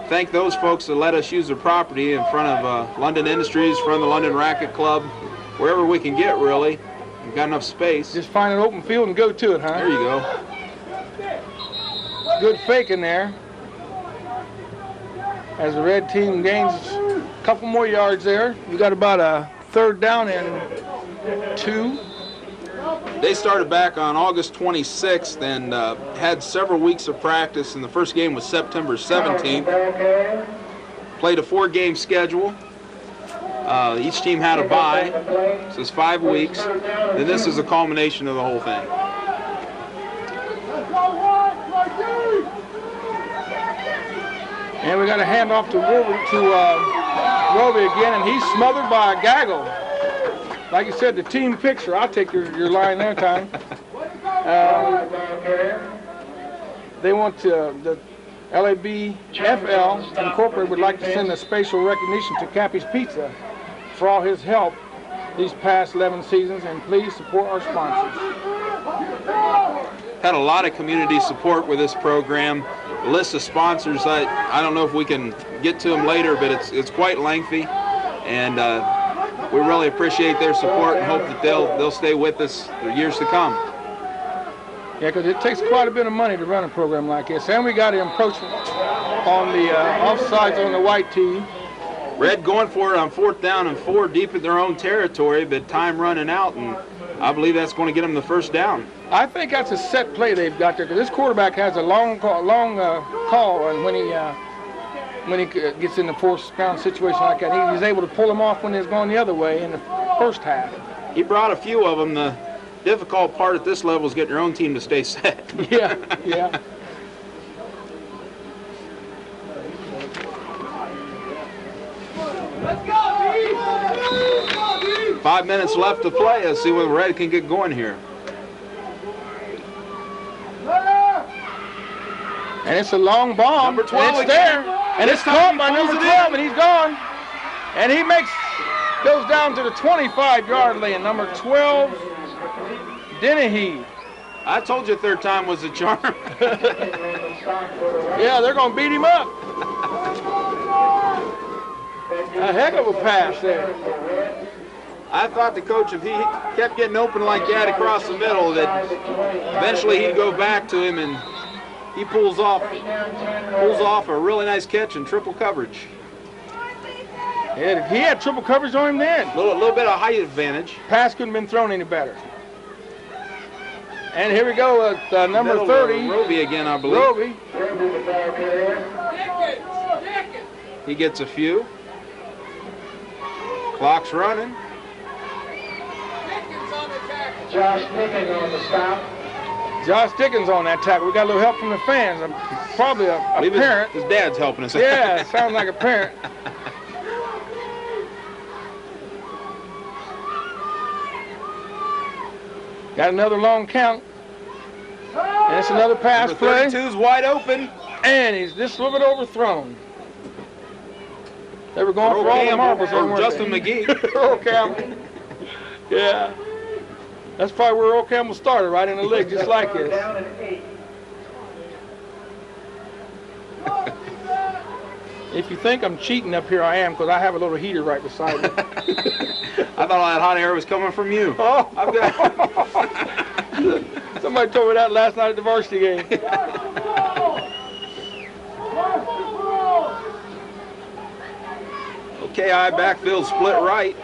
Thank those folks that let us use their property in front of London Industries, in front of the London Racket Club, wherever we can get, really. We've got enough space. Just find an open field and go to it, huh? There you go. Good fake in there. As the red team gains a couple more yards there. You got about a 3rd down and 2. They started back on August 26th and had several weeks of practice, and the first game was September 17th. Played a 4-game schedule. Each team had a bye, so it's 5 weeks. And this is a culmination of the whole thing. And we got a handoff to Roby again, and he's smothered by a gaggle. Like you said, the team picture. I'll take your line there, Tom. They want the LABFL Incorporated would like to send a special recognition to Cappy's Pizza for all his help these past 11 seasons, and please support our sponsors. Had a lot of community support with this program. The list of sponsors, I don't know if we can get to them later, but it's quite lengthy, and we really appreciate their support and hope that they'll stay with us for years to come. Yeah, because it takes quite a bit of money to run a program like this, and we got an encroachment on the offsides on the white team. Red going for it on 4th down and 4 deep in their own territory, but time running out, and I believe that's going to get them the 1st down. I think that's a set play they've got there, because this quarterback has a long call, and when he gets in the 4th down situation like that, he's able to pull them off when he's going the other way in the first half. He brought a few of them. The difficult part at this level is getting your own team to stay set. Yeah, yeah. Let's go, B! 5 minutes left to play. Let's see whether Red can get going here. And it's a long bomb. Number 12 and it's there. And it's caught by number 12, and he's gone. And he goes down to the 25-yard line. Number 12, Dennehy. I told you 3rd time was a charm. Yeah, they're going to beat him up. A heck of a pass there. I thought the coach, if he kept getting open like that across the middle, that eventually he'd go back to him, and he pulls off a really nice catch in triple coverage. Yeah, he had triple coverage on him then. A little bit of height advantage. Pass couldn't have been thrown any better. And here we go at number 30. Roby again, I believe. Roby. He gets a few. Clock's running. Josh Dickens on the stop. Josh Dickens on that tackle. We got a little help from the fans. Probably a parent. His dad's helping us. Yeah, it sounds like a parent. Got another long count. And it's another pass Number play. 32's wide open. And he's just a little bit overthrown. They were going for all the marbles. Or Justin McGee. Earl Campbell. Yeah. That's probably where Earl Campbell started, right in the leg, just like this. Down at 8. If you think I'm cheating up here, I am, because I have a little heater right beside me. I thought all that hot air was coming from you. Oh, I've got. Somebody told me that last night at the varsity game. KI backfield split right.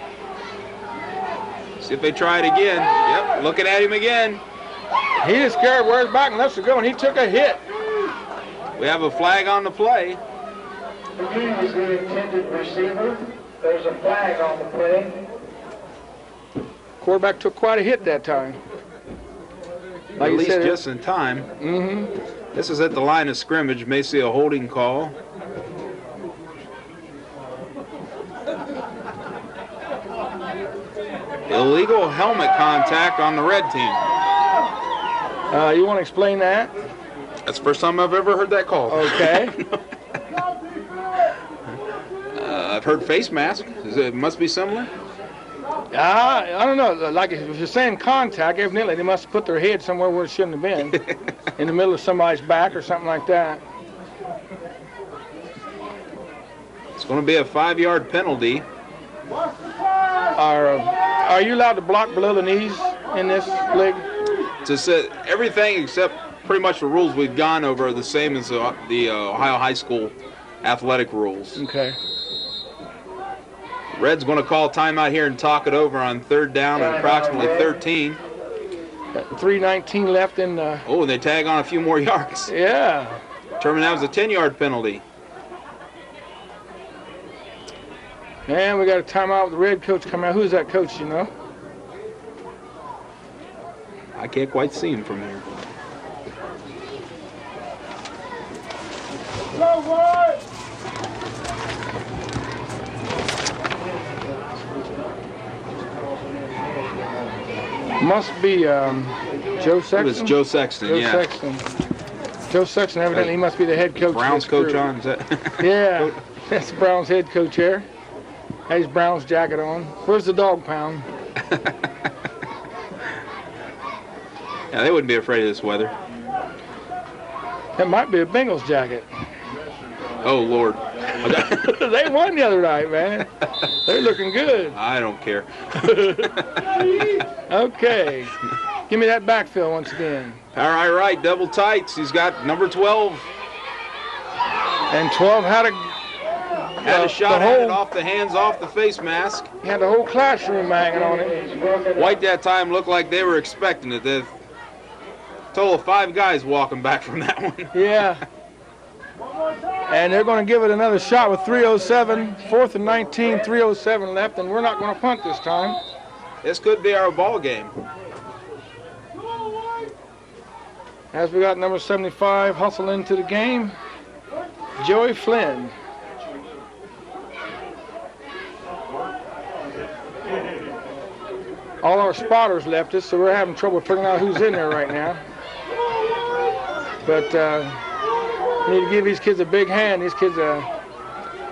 See if they try it again. Yep, looking at him again. He is scared where his back and left to go, and he took a hit. We have a flag on the play. McGee was the intended receiver. There's a flag on the play. Quarterback took quite a hit that time. Like At least said, just in time. Mm-hmm. This is at the line of scrimmage. May see a holding call. Illegal helmet contact on the red team. You want to explain that? That's the first time I've ever heard that call. Okay. I've heard face mask. It must be similar. I don't know. Like if you're saying contact, evidently they must have put their head somewhere where it shouldn't have been, in the middle of somebody's back or something like that. It's going to be a 5-yard penalty. Are you allowed to block below the knees in this league? Everything except pretty much the rules we've gone over are the same as the Ohio high school athletic rules. Okay. Red's going to call timeout here and talk it over on 3rd down and approximately 13. Got 3:19 left in. Oh, and they tag on a few more yards. Yeah. Determined that was a 10-yard penalty. And we got a timeout with the red coach coming out. Who's that coach, you know? I can't quite see him from here. Must be Joe Sexton. It's Joe Sexton, Joe Sexton. Joe Sexton, evidently he must be the head coach. Browns coach on, is that? Yeah, that's Browns head coach here. Has Browns jacket on. Where's the dog pound? Yeah, they wouldn't be afraid of this weather. That might be a Bengals jacket. Oh, Lord. They won the other night, man. They're looking good. I don't care. Okay. Give me that backfill once again. All right, double tights. He's got number 12. And 12 had a shot at it off the hands, off the face mask. He had the whole classroom hanging on it. White that time looked like they were expecting it. The total of 5 guys walking back from that one. Yeah. And they're going to give it another shot with 3:07, 4th and 19, 3:07 left, and we're not going to punt this time. This could be our ball game. As we got number 75 hustle into the game, Joey Flynn. All our spotters left us, so we're having trouble figuring out who's in there right now. But we need to give these kids a big hand. These kids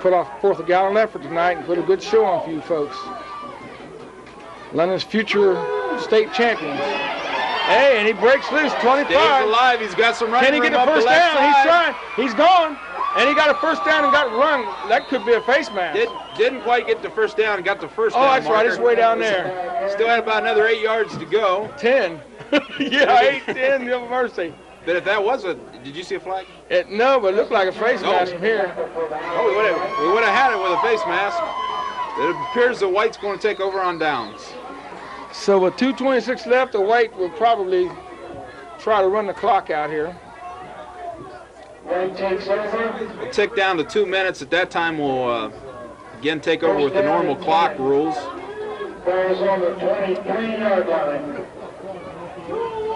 put off 4th of gallon effort tonight and put a good show on for you folks. London's future state champions. Hey, and he breaks loose, 25. Dave's alive. He's got some running. Can he get the first down? He's trying. He's gone. And he got a first down and got run. That could be a face mask. Didn't quite get the first down and got the first down. Oh, that's right. It's way down there. Still had about another 8 yards to go. 10. Yeah, 8, 10, no mercy. But if that was did you see a flag? No, but it looked like a face mask from here. Oh, we would have had it with a face mask. It appears the White's going to take over on downs. So with 2:26 left, the White will probably try to run the clock out here. We'll tick down to 2 minutes. At that time, we'll again take over with the normal clock rules.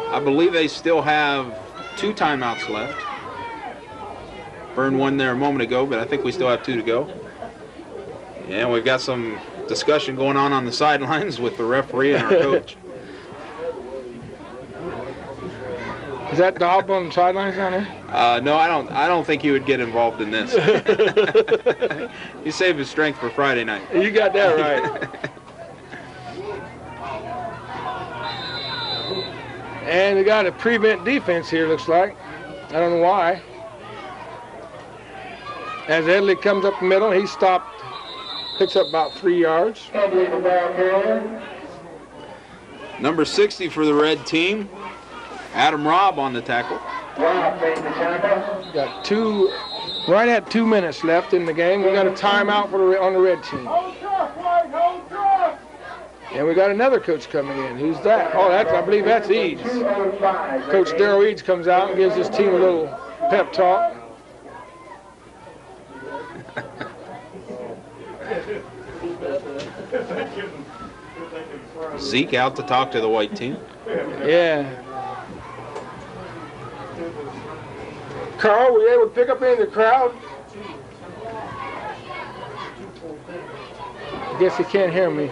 I believe they still have 2 timeouts left. Burned one there a moment ago, but I think we still have 2 to go. And we've got some discussion going on the sidelines with the referee and our coach. Is that Dobb on the sidelines down there? No, I don't think he would get involved in this. He saved his strength for Friday night. You got that right. And we got a prevent defense here, looks like. I don't know why. As Edley comes up the middle, he stopped, picks up about 3 yards. Number 60 for the red team, Adam Robb on the tackle. Got right at 2 minutes left in the game. We got a timeout on the red team. And we got another coach coming in. Who's that? Oh, I believe that's Eads. Coach Darryl Eads comes out and gives his team a little pep talk. Zeke out to talk to the white team. Yeah. Carl, were you able to pick up any of the crowd? I guess he can't hear me.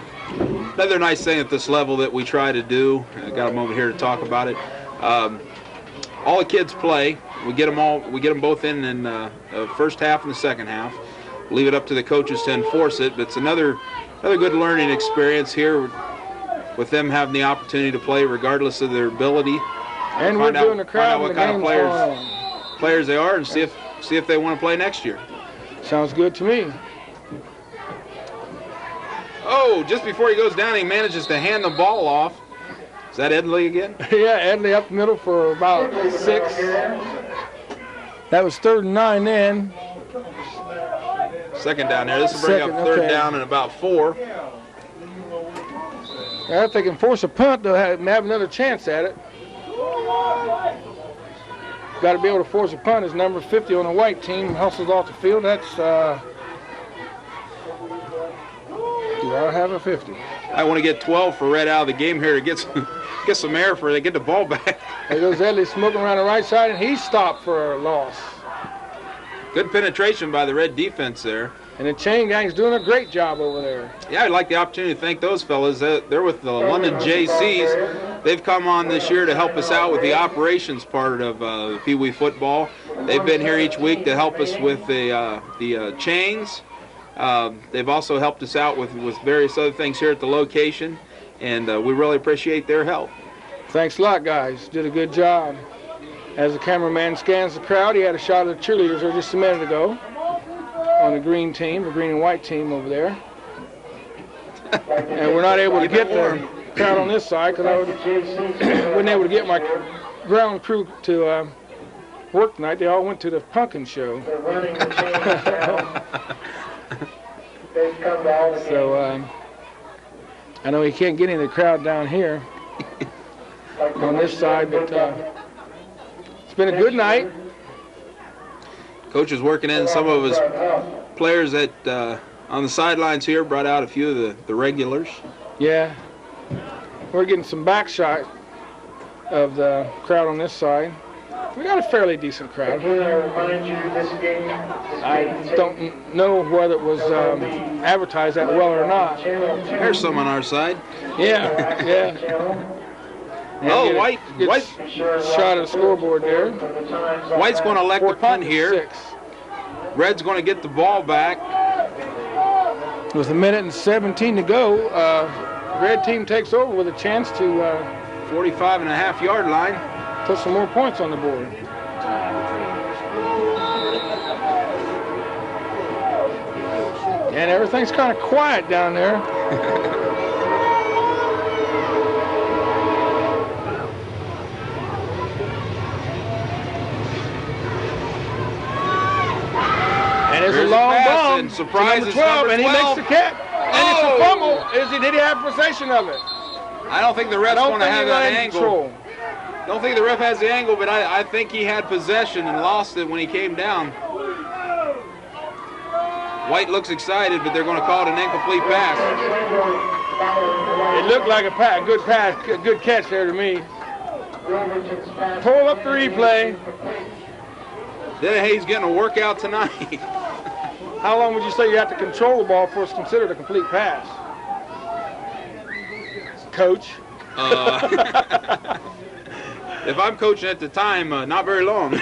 Another nice thing at this level that we try to do, I got a moment here to talk about it. All the kids play, we get them both in the first half and the second half. Leave it up to the coaches to enforce it. But it's another good learning experience here with them having the opportunity to play regardless of their ability. And we're doing the crowd find out what kind of players they are, and see if they want to play next year. Sounds good to me. Oh, just before he goes down, he manages to hand the ball off. Is that Edley again? Yeah, Edley up the middle for about 6. That was 3rd and 9 then. Second down there. This will bring up 3rd down and about 4. If they can force a punt, they'll have another chance at it. Got to be able to force a punt. Is number 50 on the white team hustles off the field. That's do I have a 50? I want to get 12 for Red out of the game here to get some air for they get the ball back. There goes Edley smoking around the right side, and he's stopped for a loss. Good penetration by the Red defense there. And the chain gang's doing a great job over there. Yeah, I'd like the opportunity to thank those fellas. They're with the London JCs. They've come on this year to help us out with the operations part of Pee Wee football. They've been here each week to help us with the chains. They've also helped us out with various other things here at the location, and we really appreciate their help. Thanks a lot, guys. Did a good job. As the cameraman scans the crowd, he had a shot of the cheerleaders there just a minute ago on the green team, the green and white team over there. And we're not able to get the crowd on this side because I wasn't able to get my ground crew to work tonight. They all went to the pumpkin show. So I know he can't get any of the crowd down here on this side, but it's been a good night. Coach is working in some of his players that on the sidelines here, brought out a few of the regulars. Yeah, we're getting some back shot of the crowd on this side. We got a fairly decent crowd. I don't know whether it was advertised that well or not. There's some on our side. Yeah, yeah. Oh, White shot at the scoreboard there. White's going to elect the punt here. Red's going to get the ball back. With 1:17 to go, Red team takes over with a chance to 45.5-yard line. Put some more points on the board. And everything's kind of quiet down there. And it's a long bomb. And surprises number 12, and he makes the catch. And it's a fumble. Did he have possession of it? I don't think the ref's going to have that angle. Control. Don't think the ref has the angle, but I think he had possession and lost it when he came down. White looks excited, but they're going to call it an incomplete pass. It looked like a good pass, good catch there to me. Pull up the replay. Dennehy's getting a workout tonight. How long would you say you have to control the ball before it's considered a complete pass? Coach? If I'm coaching at the time, not very long. I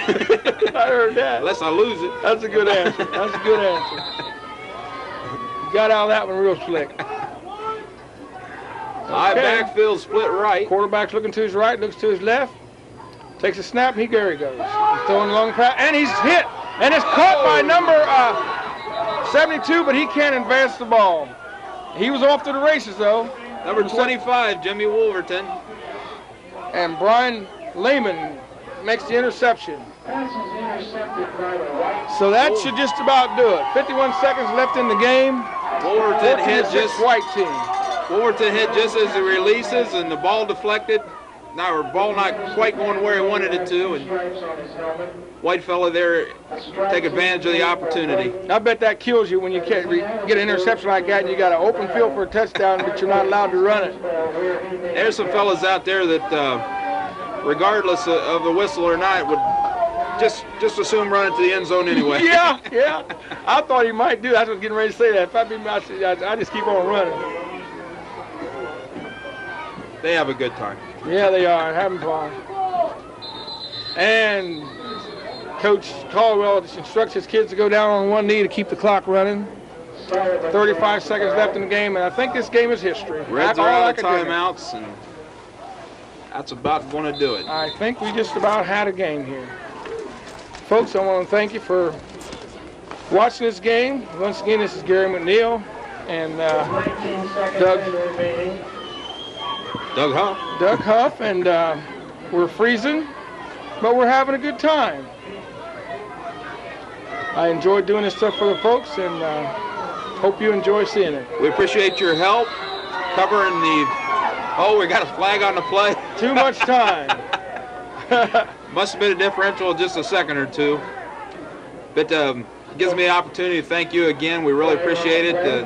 heard that. Unless I lose it. That's a good answer. That's a good answer. You got out of that one real slick. High backfield, split right. Quarterback's looking to his right, looks to his left. Takes a snap, and there he goes. He's throwing a long pass, and he's hit. And it's caught by number 72, but he can't advance the ball. He was off to the races, though. Number 25, Jimmy Wolverton. And Brian Lehman makes the interception. So that should just about do it. 51 seconds left in the game. Wolverton hit just white team. Wolverton hit just as he releases, and the ball deflected. Now, ball not quite going where he wanted it to, and white fella there take advantage of the opportunity. I bet that kills you when you get an interception like that and you got an open field for a touchdown, but you're not allowed to run it. There's some fellas out there that, regardless of the whistle or not, would just assume run it to the end zone anyway. Yeah. I thought he might do that. I was getting ready to say that. If I be me, I just keep on running. They have a good time. Yeah, they are having fun. And Coach Caldwell instructs his kids to go down on one knee to keep the clock running. 35 seconds left in the game, and I think this game is history. Reds are out of timeouts, and that's about going to do it. I think we just about had a game here. Folks, I want to thank you for watching this game. Once again, this is Gary McNeil and Doug Huff. Doug Huff, and we're freezing, but we're having a good time. I enjoyed doing this stuff for the folks, and hope you enjoy seeing it. We appreciate your help covering the... Oh, we got a flag on the play. Too much time. Must have been a differential of just a second or two. But it gives me the opportunity to thank you again. We really appreciate it. The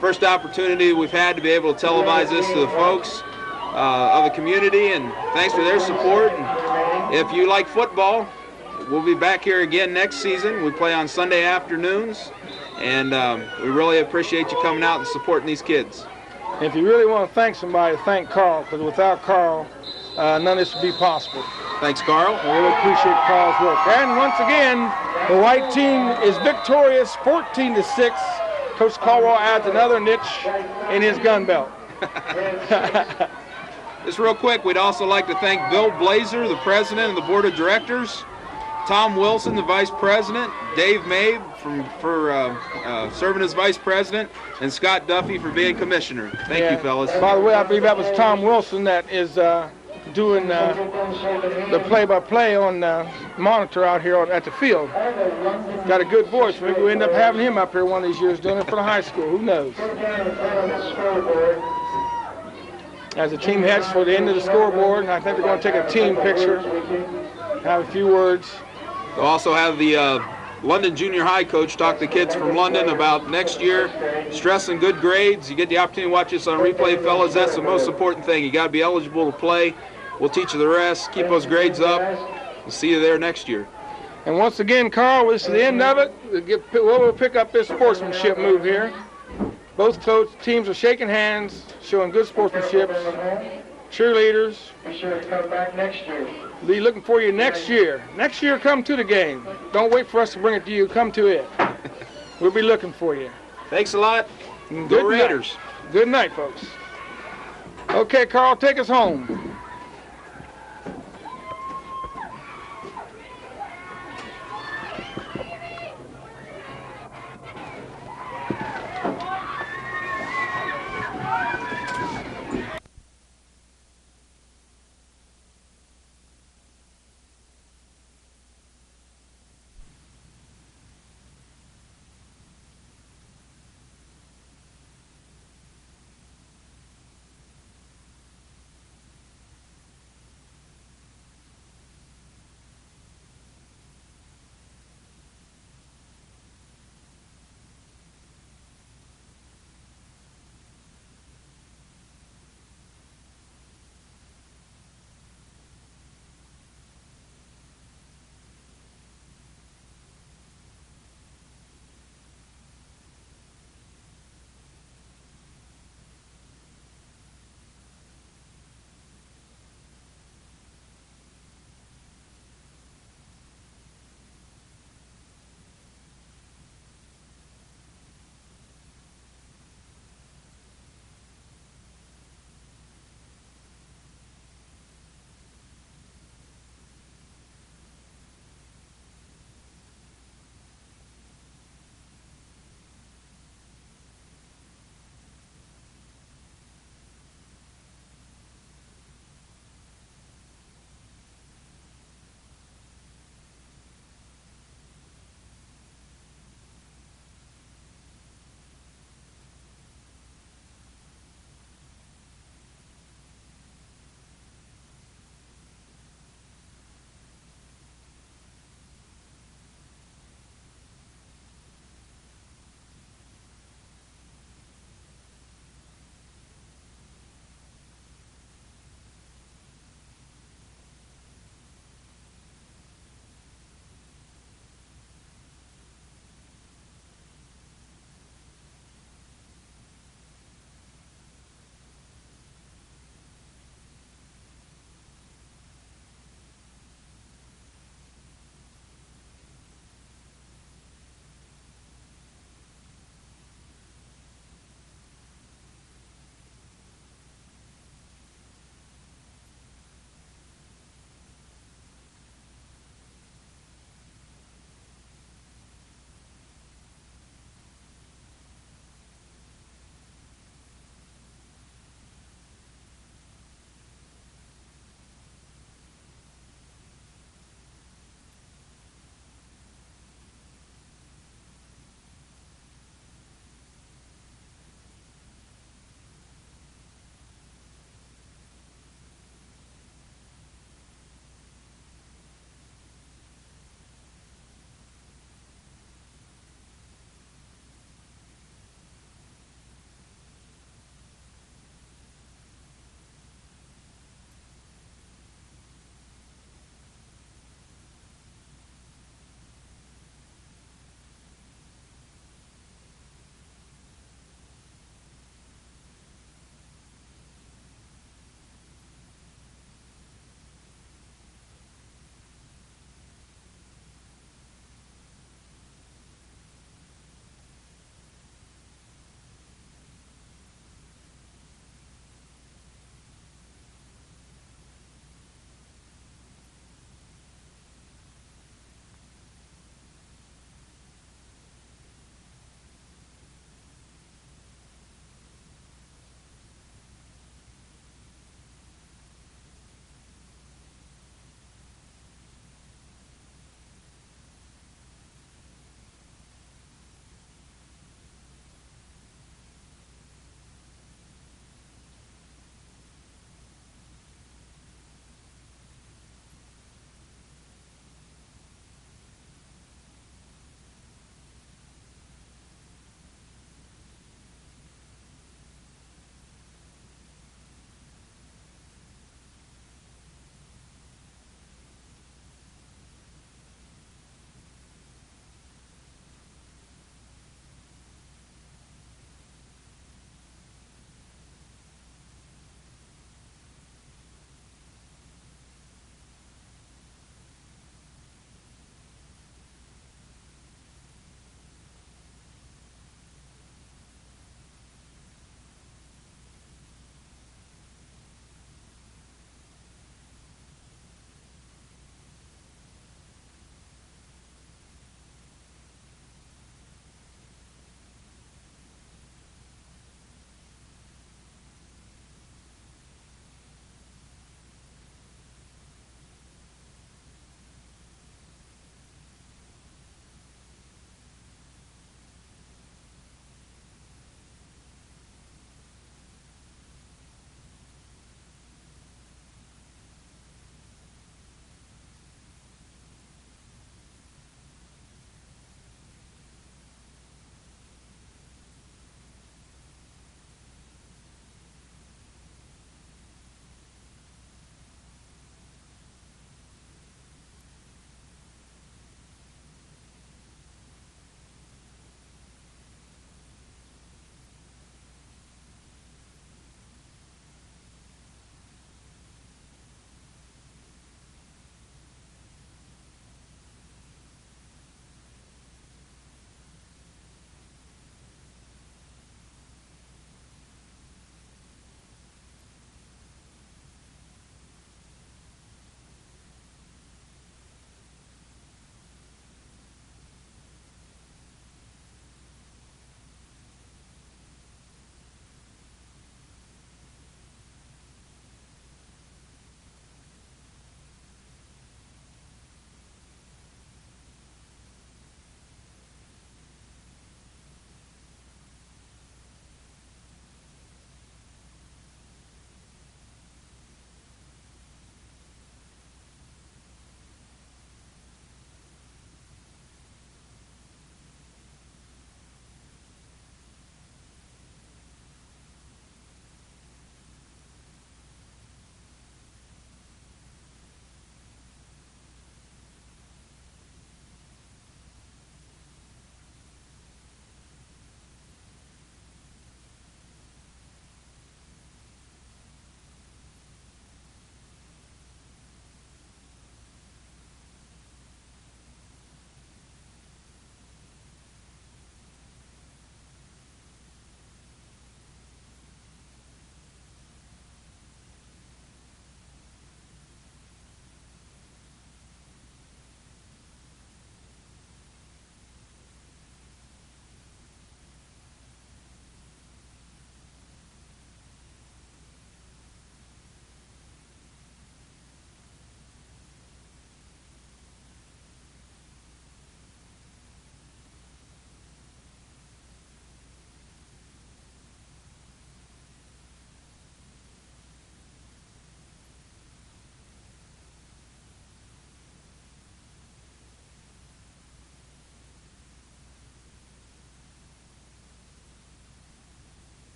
first opportunity we've had to be able to televise this to the folks of the community, and thanks for their support. And if you like football, we'll be back here again next season. We play on Sunday afternoons, and we really appreciate you coming out and supporting these kids. If you really want to thank somebody, thank Carl, because without Carl, none of this would be possible. Thanks, Carl. I really appreciate Carl's work. And once again, the white team is victorious, 14-6. Coach Caldwell adds another niche in his gun belt. Just real quick, we'd also like to thank Bill Blazer, the president of the board of directors, Tom Wilson, the vice president, Dave Mabe for serving as vice president, and Scott Duffy for being commissioner. Thank you, fellas. By the way, I believe that was Tom Wilson that is doing the play-by-play on monitor out here at the field. Got a good voice. Maybe we end up having him up here one of these years doing it for the high school. Who knows? As the team heads for the end of the scoreboard, I think they're going to take a team picture, have a few words. We'll also have the London Junior High coach talk to kids from London about next year, stressing good grades. You get the opportunity to watch this on replay, fellas. That's the most important thing. You got to be eligible to play. We'll teach you the rest. Keep those grades up. We'll see you there next year. And once again, Carl, this is the end of it. We'll pick up this sportsmanship move here. Both teams are shaking hands, showing good sportsmanship. Cheerleaders. Be sure to come back next year. Be looking for you next year. Next year, come to the game. Don't wait for us to bring it to you. Come to it. We'll be looking for you. Thanks a lot. Good Go Raiders. Good night, folks. Okay, Carl, take us home.